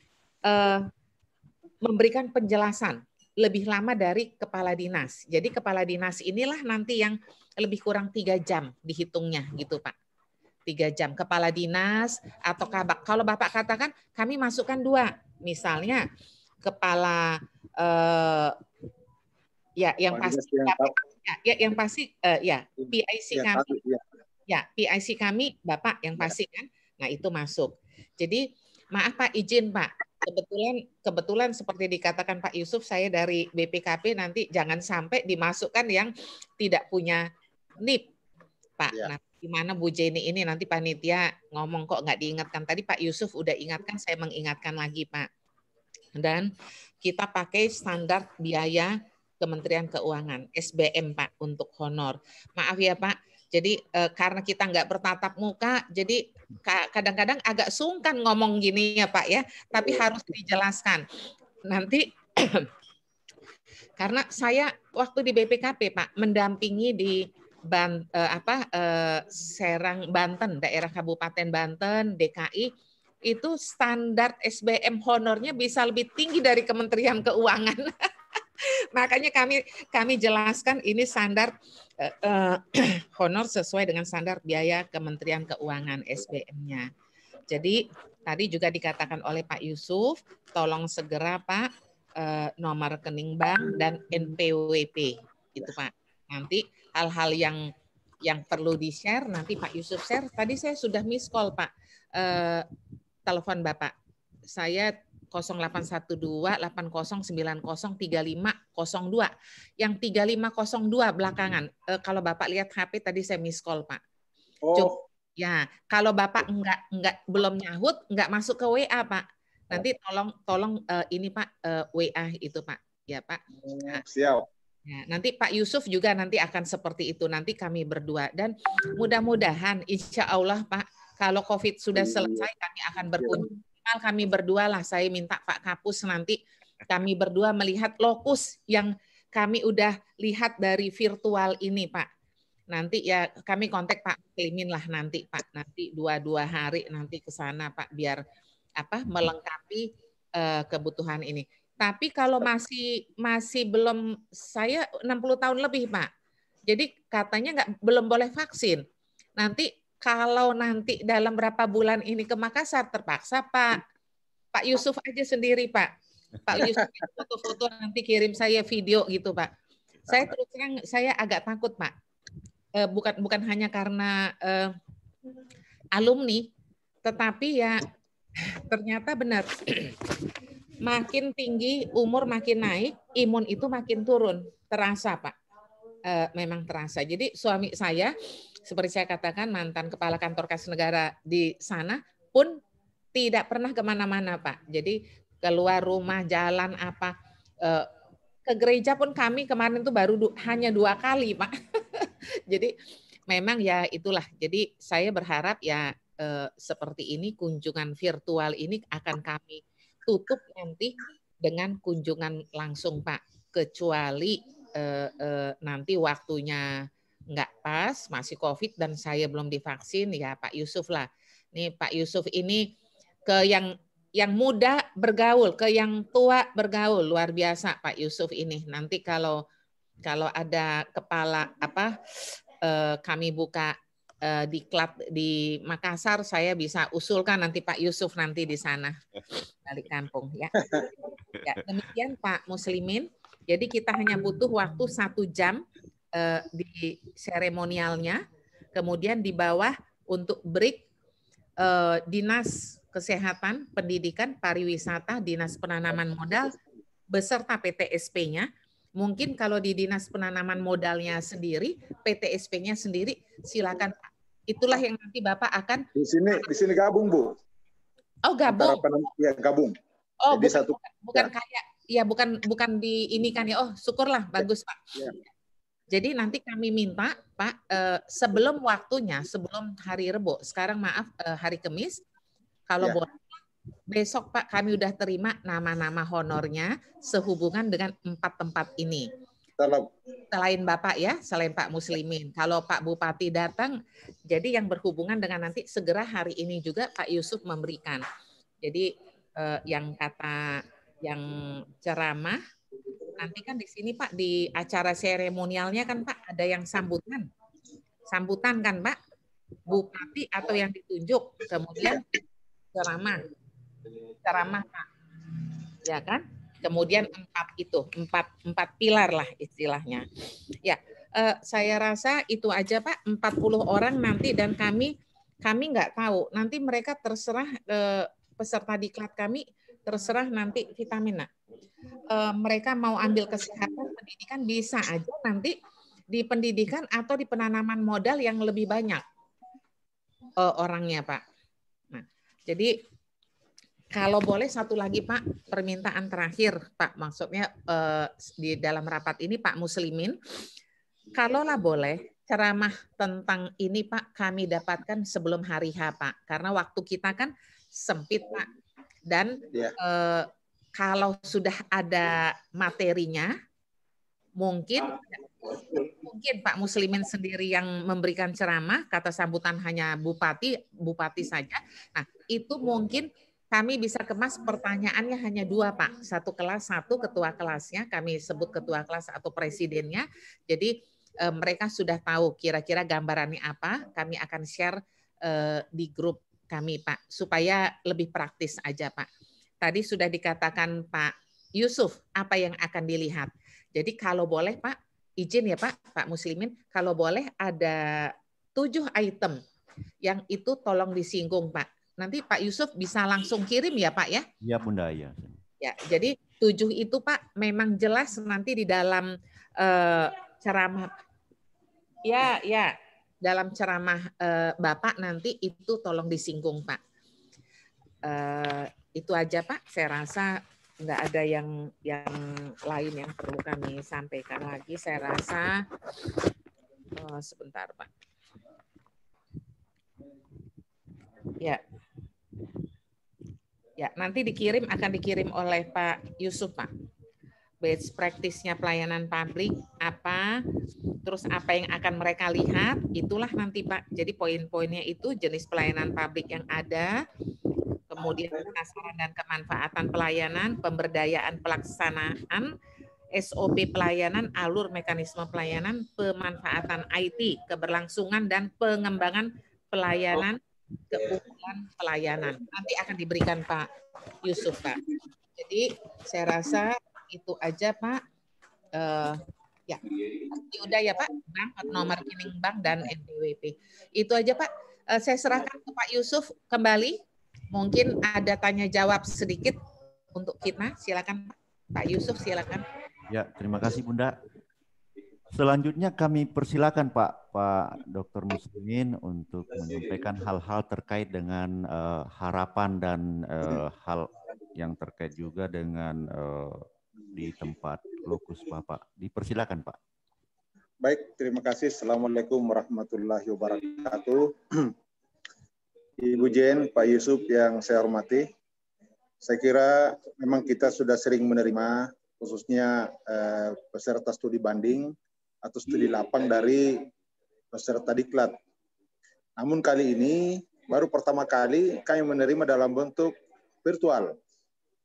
memberikan penjelasan lebih lama dari kepala dinas. Jadi kepala dinas inilah nanti yang lebih kurang 3 jam dihitungnya gitu Pak. 3 jam kepala dinas atau kabak. Kalau Bapak katakan kami masukkan 2. Misalnya kepala ya yang pasti yang pasti PIC kami. Ya, PIC kami Bapak yang pasti kan. Nah, itu masuk. Jadi maaf Pak, izin Pak. Kebetulan seperti dikatakan Pak Yusuf, saya dari BPKP nanti jangan sampai dimasukkan yang tidak punya NIP, Pak. Nah, gimana Bu Jenny ini nanti panitia ngomong kok nggak diingatkan. Tadi Pak Yusuf udah ingatkan, saya mengingatkan lagi Pak. Dan kita pakai standar biaya Kementerian Keuangan, SBM Pak, untuk honor. Maaf ya Pak, jadi karena kita nggak bertatap muka, jadi kadang-kadang agak sungkan ngomong gini ya Pak ya, tapi harus dijelaskan. Nanti karena saya waktu di BPKP Pak mendampingi di Serang Banten, daerah Kabupaten Banten, DKI, itu standar SBM honornya bisa lebih tinggi dari Kementerian Keuangan. Makanya kami jelaskan ini standar honor sesuai dengan standar biaya Kementerian Keuangan SBM-nya. Jadi tadi juga dikatakan oleh Pak Yusuf, tolong segera Pak nomor rekening bank dan NPWP itu Pak. Nanti hal-hal yang perlu di-share nanti Pak Yusuf share. Tadi saya sudah miss call Pak. Telepon Bapak. Saya 0812-8090-3502. Yang 3502 belakangan. Kalau Bapak lihat HP tadi saya miss call, Pak. Oh. Ya, kalau Bapak belum nyahut, enggak masuk ke WA, Pak. Nanti tolong ini Pak WA itu, Pak. Ya, Pak. Nah, siap. Ya, nanti Pak Yusuf juga nanti akan seperti itu. Nanti kami berdua dan mudah-mudahan insya Allah Pak, kalau COVID sudah selesai kami akan berkunjung. Kami berdua lah, saya minta Pak Kapus nanti kami berdua melihat lokus yang kami udah lihat dari virtual ini Pak. Nanti ya kami kontak Pak Muslimin lah nanti Pak. Nanti 2 hari nanti ke sana Pak biar melengkapi kebutuhan ini. Tapi kalau masih belum, saya 60 tahun lebih Pak. Jadi katanya belum boleh vaksin. Nanti kalau nanti dalam berapa bulan ini ke Makassar terpaksa Pak Yusuf aja sendiri Pak. Pak Yusuf foto-foto nanti kirim saya video gitu Pak. Saya terus terang saya agak takut Pak. Bukan hanya karena alumni, tetapi ya ternyata benar. Makin tinggi umur makin naik, imun itu makin turun. Terasa Pak. Memang terasa. Jadi suami saya, seperti saya katakan, mantan kepala kantor kas negara di sana pun tidak pernah kemana-mana Pak. Jadi keluar rumah, jalan apa, ke gereja pun kami kemarin itu baru hanya 2 kali Pak. Jadi memang ya itulah. Jadi saya berharap ya seperti ini kunjungan virtual ini akan kami tutup nanti dengan kunjungan langsung Pak. Kecuali nanti waktunya nggak pas, masih COVID dan saya belum divaksin, ya Pak Yusuf lah. Nih Pak Yusuf ini ke yang muda bergaul, ke yang tua bergaul, luar biasa Pak Yusuf ini. Nanti kalau ada kepala kami buka diklat di Makassar, saya bisa usulkan nanti Pak Yusuf nanti di sana balik kampung ya. Ya demikian Pak Muslimin. Jadi kita hanya butuh waktu 1 jam di seremonialnya, kemudian di bawah untuk break Dinas Kesehatan, Pendidikan, Pariwisata, Dinas Penanaman Modal beserta PTSP-nya. Mungkin kalau di Dinas Penanaman Modalnya sendiri, PTSP-nya sendiri, silakan Pak. Itulah yang nanti Bapak akan di sini gabung Bu. Oh gabung. Ya gabung. Oh jadi bukan kayak ya bukan di ini kan ya. Oh syukurlah bagus Pak. Ya. Jadi nanti kami minta Pak sebelum waktunya, sebelum hari Rebo, sekarang maaf hari Kamis, kalau boleh besok Pak kami udah terima nama-nama honornya sehubungan dengan 4 tempat ini. Selain Bapak ya, selain Pak Muslimin. Kalau Pak Bupati datang, jadi yang berhubungan dengan nanti segera hari ini juga Pak Yusuf memberikan. Jadi yang ceramah, nanti kan di sini Pak di acara seremonialnya kan Pak ada yang sambutan kan Pak, Bupati atau yang ditunjuk, kemudian ceramah Pak, ya kan? Kemudian 4 pilar lah istilahnya. Ya, saya rasa itu aja Pak, 40 orang nanti dan kami nggak tahu. Nanti mereka terserah peserta diklat kami terserah nanti vitamin. Mereka mau ambil kesehatan, pendidikan bisa aja nanti di pendidikan atau di penanaman modal yang lebih banyak orangnya Pak. Nah, jadi kalau boleh satu lagi Pak, permintaan terakhir Pak, maksudnya di dalam rapat ini Pak Muslimin, kalaulah boleh ceramah tentang ini Pak kami dapatkan sebelum hari H Pak, karena waktu kita kan sempit Pak, dan kalau sudah ada materinya, mungkin Pak Muslimin sendiri yang memberikan ceramah, kata sambutan hanya bupati saja. Nah itu mungkin kami bisa kemas pertanyaannya hanya 2 Pak. 1 kelas, 1 ketua kelasnya, kami sebut ketua kelas atau presidennya. Jadi mereka sudah tahu kira-kira gambarannya apa, kami akan share di grup kami Pak, supaya lebih praktis aja Pak. Tadi sudah dikatakan Pak Yusuf, apa yang akan dilihat. Jadi kalau boleh Pak, izin ya Pak Muslimin, kalau boleh ada 7 item yang itu tolong disinggung Pak. Nanti Pak Yusuf bisa langsung kirim ya Pak ya? Iya Bunda ya. Ya, jadi 7 itu Pak memang jelas nanti di dalam ceramah. Ya, dalam ceramah Bapak nanti itu tolong disinggung Pak. Itu aja Pak, saya rasa nggak ada yang lain yang perlu kami sampaikan lagi. Saya rasa sebentar Pak. Ya, nanti akan dikirim oleh Pak Yusuf Pak. best practice-nya pelayanan publik apa, terus apa yang akan mereka lihat, itulah nanti Pak. Jadi poin-poinnya itu jenis pelayanan publik yang ada, kemudian sasaran dan kemanfaatan pelayanan, pemberdayaan pelaksanaan, SOP pelayanan, alur mekanisme pelayanan, pemanfaatan IT, keberlangsungan dan pengembangan pelayanan, keunggulan pelayanan. Nanti akan diberikan Pak Yusuf, Pak. Jadi saya rasa itu aja Pak. Ya, udah ya Pak, bank, nomor rekening bank dan NPWP. Itu aja Pak. Saya serahkan ke Pak Yusuf kembali. Mungkin ada tanya jawab sedikit untuk kita. Silakan Pak Yusuf, silakan. Ya, terima kasih Bunda. Selanjutnya kami persilakan Pak Dr. Muslimin untuk menyampaikan hal-hal terkait dengan harapan dan hal yang terkait juga dengan di tempat lokus Bapak. Dipersilakan Pak. Baik, terima kasih. Assalamualaikum warahmatullahi wabarakatuh. Ibu Jen, Pak Yusuf yang saya hormati. Saya kira memang kita sudah sering menerima khususnya peserta studi banding atau studi lapang dari peserta diklat. Namun kali ini baru pertama kali kami menerima dalam bentuk virtual.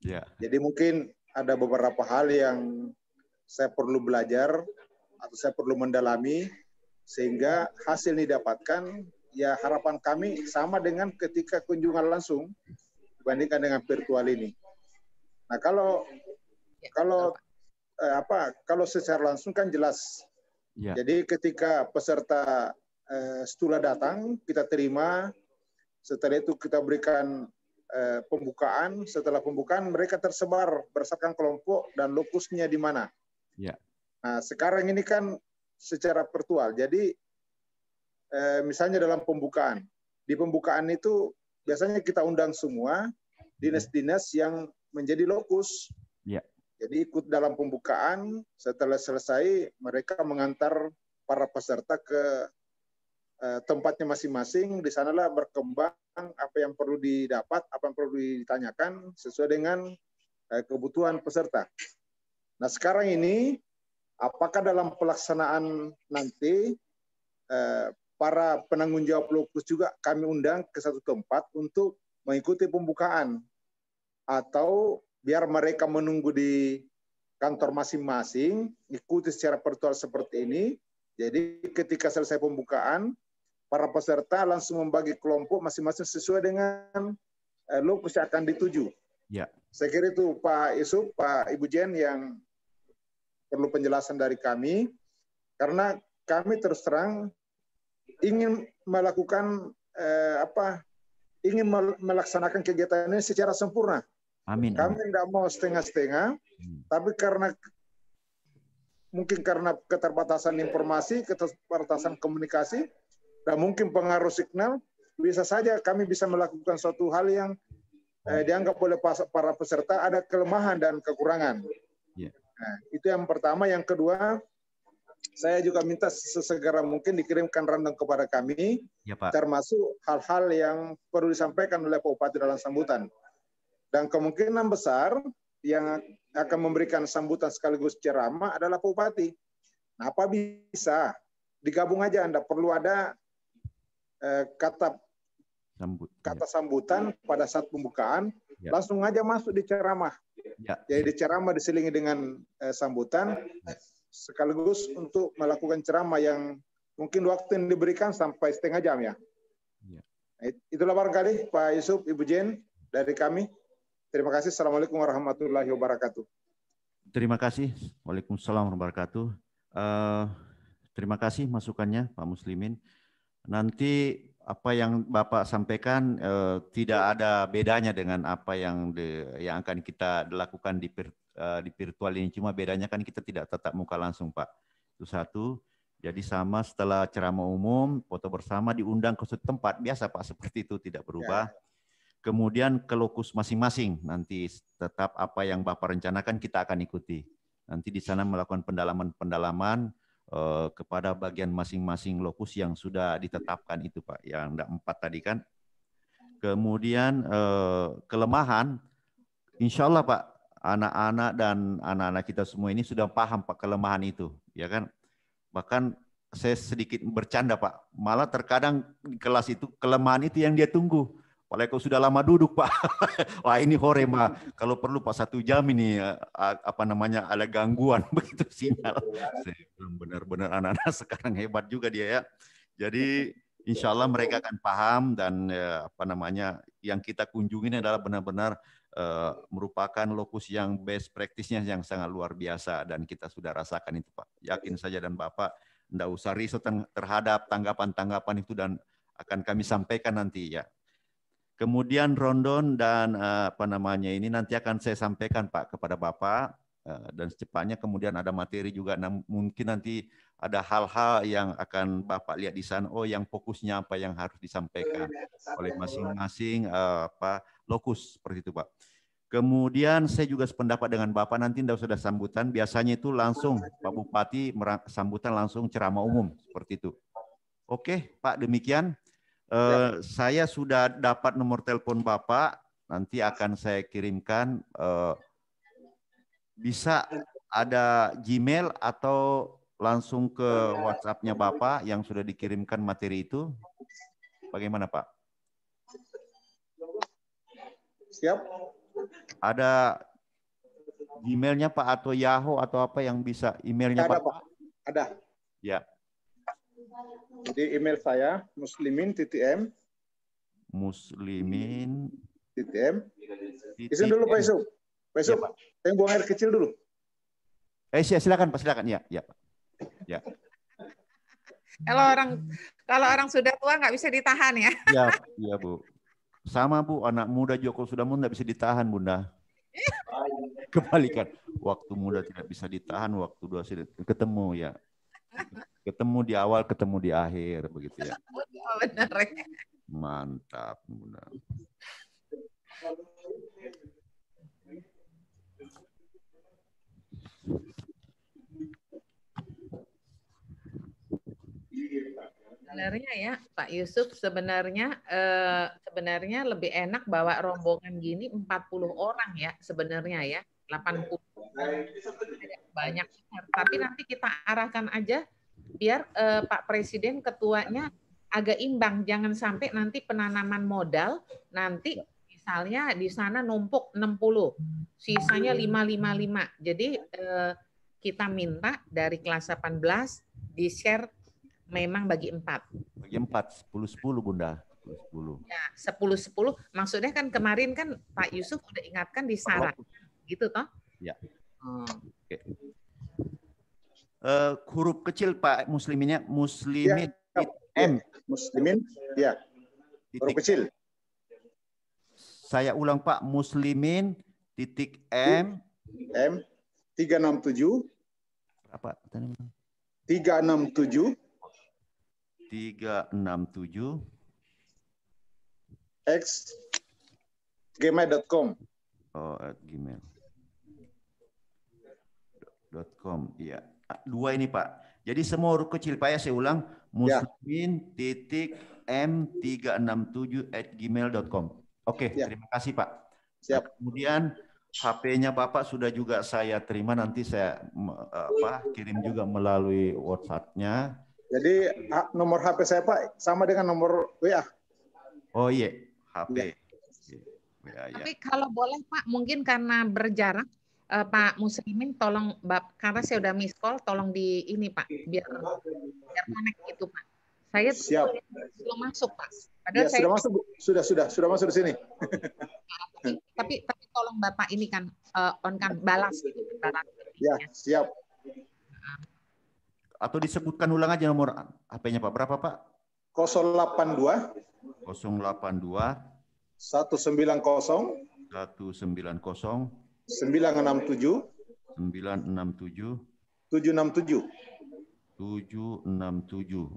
Ya. Jadi mungkin ada beberapa hal yang saya perlu belajar atau saya perlu mendalami sehingga hasil yang didapatkan ya harapan kami sama dengan ketika kunjungan langsung dibandingkan dengan virtual ini. Nah kalau secara langsung kan jelas. Ya. Jadi ketika peserta stula datang, kita terima. Setelah itu kita berikan pembukaan. Setelah pembukaan mereka tersebar berdasarkan kelompok dan lokusnya di mana. Ya. Nah sekarang ini kan secara virtual. Jadi misalnya dalam pembukaan. Di pembukaan itu biasanya kita undang semua dinas-dinas yang menjadi lokus. Ya. Jadi ikut dalam pembukaan, setelah selesai mereka mengantar para peserta ke tempatnya masing-masing, di sanalah berkembang apa yang perlu didapat, apa yang perlu ditanyakan sesuai dengan kebutuhan peserta. Nah sekarang ini, apakah dalam pelaksanaan nanti para penanggung jawab lokus juga kami undang ke satu tempat untuk mengikuti pembukaan, atau biar mereka menunggu di kantor masing-masing, ikuti secara virtual seperti ini. Jadi ketika selesai pembukaan, para peserta langsung membagi kelompok masing-masing sesuai dengan lokus yang akan dituju. Ya. Saya kira itu Pak Yusuf, Pak Ibu Jen yang perlu penjelasan dari kami, karena kami terus terang ingin melakukan ingin melaksanakan kegiatan ini secara sempurna. Amin. Kami tidak mau setengah-setengah, tapi mungkin karena keterbatasan informasi, keterbatasan komunikasi, dan mungkin pengaruh signal, bisa saja kami bisa melakukan suatu hal yang dianggap oleh para peserta ada kelemahan dan kekurangan. Yeah. Nah, itu yang pertama. Yang kedua, saya juga minta sesegera mungkin dikirimkan rundown kepada kami, ya, Pak, termasuk hal-hal yang perlu disampaikan oleh Pak Bupati dalam sambutan. Dan kemungkinan besar yang akan memberikan sambutan sekaligus ceramah adalah Pak Bupati. Nah, apa bisa digabung aja, Anda perlu ada kata sambutan pada saat pembukaan, ya, langsung aja masuk di ceramah. Ya. Jadi di ceramah diselingi dengan sambutan, sekaligus untuk melakukan ceramah yang mungkin waktu yang diberikan sampai setengah jam ya. Ya. Itulah barangkali Pak Yusuf, Ibu Jen dari kami. Terima kasih. Assalamualaikum warahmatullahi wabarakatuh. Terima kasih. Waalaikumsalam warahmatullahi wabarakatuh. Terima kasih masukannya Pak Muslimin. Nanti apa yang Bapak sampaikan tidak ada bedanya dengan apa yang akan kita lakukan di virtual ini. Cuma bedanya kan kita tidak tatap muka langsung, Pak. Itu satu. Jadi sama setelah ceramah umum, foto bersama diundang ke suatu tempat. Biasa Pak, seperti itu, tidak berubah. Ya. Kemudian ke lokus masing-masing, nanti tetap apa yang Bapak rencanakan kita akan ikuti. Nanti di sana melakukan pendalaman kepada bagian masing-masing lokus yang sudah ditetapkan itu Pak, yang ada 4 tadi kan. Kemudian kelemahan, insya Allah Pak, anak-anak dan anak-anak kita semua ini sudah paham Pak kelemahan itu, ya kan? Bahkan saya sedikit bercanda Pak, malah terkadang di kelas itu kelemahan itu yang dia tunggu. Apalagi kalau sudah lama duduk Pak, wah ini hore Pak, kalau perlu Pak 1 jam ini apa namanya ada gangguan begitu sinyal. Benar-benar anak-anak sekarang hebat juga dia ya. Jadi insya Allah mereka akan paham dan apa namanya yang kita kunjungi adalah benar-benar merupakan lokus yang best practice-nya yang sangat luar biasa dan kita sudah rasakan itu Pak. Yakin saja dan Bapak tidak usah risau terhadap tanggapan-tanggapan itu dan akan kami sampaikan nanti ya. Kemudian Rondon dan apa namanya ini nanti akan saya sampaikan Pak kepada Bapak dan secepatnya kemudian ada materi juga mungkin nanti ada hal-hal yang akan Bapak lihat di sana yang fokusnya apa yang harus disampaikan oleh masing-masing apa lokus seperti itu Pak. Kemudian saya juga sependapat dengan Bapak nanti tidak usah ada sambutan biasanya itu langsung Pak Bupati sambutan langsung ceramah umum seperti itu. Oke Pak demikian. Saya sudah dapat nomor telepon Bapak, nanti akan saya kirimkan. Bisa ada Gmail atau langsung ke WhatsApp-nya Bapak yang sudah dikirimkan materi itu. Bagaimana Pak? Siap. Ada Gmail-nya Pak atau Yahoo atau apa yang bisa emailnya Ada, Pak? Ada. Ya. Jadi email saya muslimin.m. Muslimin.m. Izin dulu Pak Yusuf. Pak Yusuf, ya, saya buang air kecil dulu. Silakan Pak, silakan. Ya, ya. Ya. Kalau orang sudah tua nggak bisa ditahan ya. Ya, iya Bu. Sama Bu, anak muda Joko Sudarmo nggak bisa ditahan Bunda. Kebalikan, waktu muda tidak bisa ditahan, waktu tua ketemu ya. Ketemu di awal, ketemu di akhir, begitu ya. Benar. Mantap, Bunda. Sebenarnya ya Pak Yusuf, sebenarnya lebih enak bawa rombongan gini 40 orang ya sebenarnya ya, 80 banyak. Tapi nanti kita arahkan aja biar Pak Presiden ketuanya agak imbang, jangan sampai nanti penanaman modal nanti misalnya di sana numpuk 60, sisanya 555. Jadi kita minta dari kelas 18 di-share memang bagi 4. Bagi 4, 10-10 Bunda. 10-10. Ya, 10-10. Maksudnya kan kemarin kan Pak Yusuf udah ingatkan di syarat. Gitu toh? Ya. Oke. Huruf kecil Pak Musliminnya, Muslimin ya. M. Muslimin, ya. Huruf kecil. Saya ulang Pak, Muslimin titik M. M 367. Apa? 367. 367 X gmail.com. gmail.com. Iya. 2 ini Pak. Jadi semua huruf kecil Pak ya, saya ulang. muslimin.m367@gmail.com. Oke, ya. Terima kasih Pak. Siap. Nah, kemudian HP-nya Bapak sudah juga saya terima, nanti saya kirim juga melalui WhatsApp-nya. Jadi nomor HP saya Pak sama dengan nomor WA. Oh iya, HP. Ya. WA, ya. Tapi kalau boleh Pak, mungkin karena berjarak, Pak Muslimin tolong, karena saya udah miss call, tolong di ini Pak, biar connect itu Pak. Saya siap. Belum masuk Pak. Padahal ya, sudah masuk di sini. tapi tolong Bapak ini kan on kan balas gitu. Ya, siap. Atau disebutkan ulang aja nomor HP-nya Pak. Berapa Pak? 082 190 967 967 767.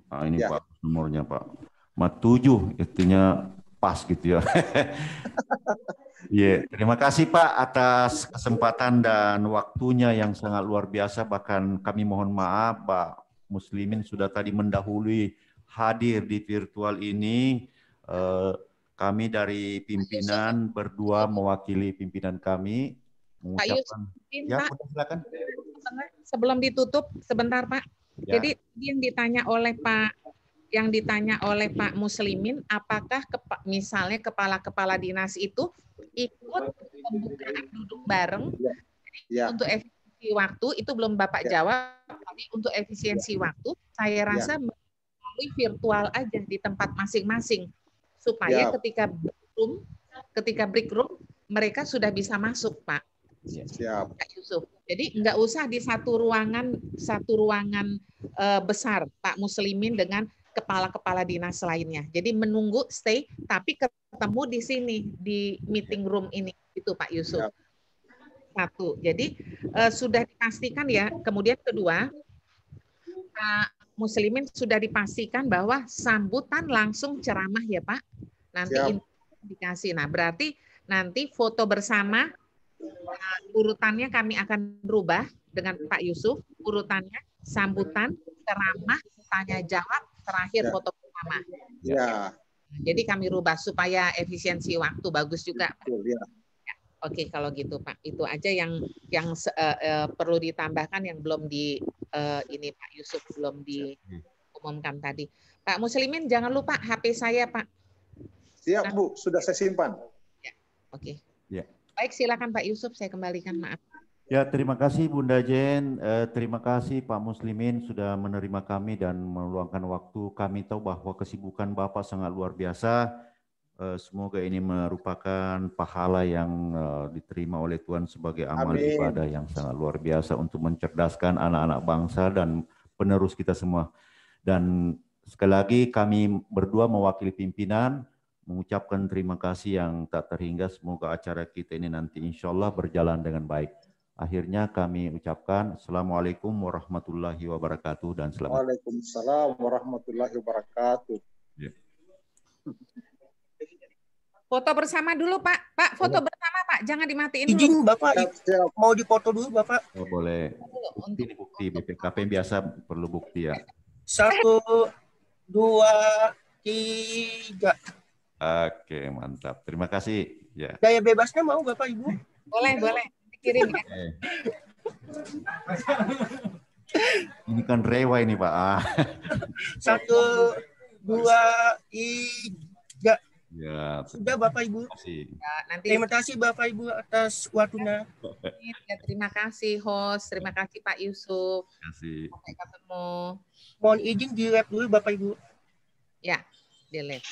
Ini ya. Pak nomornya Pak. 7 artinya pas gitu ya. Yeah. Terima kasih Pak atas kesempatan dan waktunya yang sangat luar biasa. Bahkan kami mohon maaf Pak Muslimin sudah tadi mendahului hadir di virtual ini. Kami dari pimpinan berdua mewakili pimpinan kami mengucapkan. Yusuf, Ya, Pak, silakan. sebelum ditutup sebentar Pak. Ya. Jadi yang ditanya oleh Pak Muslimin, apakah misalnya kepala-kepala dinas itu ikut pembukaan duduk bareng? Ya. Untuk efisiensi waktu itu belum Bapak jawab, tapi untuk efisiensi waktu saya rasa melalui virtual aja di tempat masing-masing supaya ketika break room mereka sudah bisa masuk, Pak. Siap. Pak Yusuf. Jadi nggak usah di satu ruangan besar Pak Muslimin dengan kepala-kepala dinas lainnya. Jadi menunggu stay tapi ketemu di sini di meeting room ini itu Pak Yusuf. Siap. Satu. Jadi sudah dipastikan ya. Kemudian kedua, Pak Muslimin sudah dipastikan bahwa sambutan langsung ceramah ya Pak. Nanti indikasi. Nah, berarti nanti foto bersama urutannya kami akan berubah dengan Pak Yusuf. Urutannya sambutan, ceramah, tanya jawab, terakhir foto bersama. Ya. Jadi kami rubah supaya efisiensi waktu bagus juga. Betul, ya. Oke, kalau gitu Pak, itu aja yang perlu ditambahkan yang belum ini Pak Yusuf belum diumumkan tadi. Pak Muslimin jangan lupa HP saya Pak. Siap Bu, sudah saya simpan. Ya, oke. Ya. Baik, silakan Pak Yusuf, saya kembalikan maaf. Ya, terima kasih Bunda Jen, terima kasih Pak Muslimin sudah menerima kami dan meluangkan waktu. Kami tahu bahwa kesibukan Bapak sangat luar biasa. Semoga ini merupakan pahala yang diterima oleh Tuhan sebagai amal ibadah yang sangat luar biasa untuk mencerdaskan anak-anak bangsa dan penerus kita semua. Dan sekali lagi kami berdua mewakili pimpinan mengucapkan terima kasih yang tak terhingga. Semoga acara kita ini nanti insya Allah berjalan dengan baik. Akhirnya kami ucapkan Assalamualaikum warahmatullahi wabarakatuh dan selamat. Waalaikumsalam warahmatullahi wabarakatuh. Ya. Foto bersama dulu Pak. Pak, foto bersama Pak. Jangan dimatiin dulu. Izin Bapak, Siap. mau dipoto dulu Bapak. Oh, boleh. Bukti, ini bukti. BPKP biasa perlu bukti ya. 1, 2, 3. Oke, mantap. Terima kasih. Ya. Gaya bebasnya mau Bapak Ibu? Boleh, boleh. Dikirim ya. Ini kan rewa ini Pak. 1, 2, 3. Ya, Sudah Bapak Ibu. Ya, nanti Terima kasih Bapak Ibu atas waktunya. ya, terima kasih host, terima kasih Pak Yusuf. Terima kasih. Sampai ketemu. Mohon izin di lab dulu Bapak Ibu. Ya, di lab.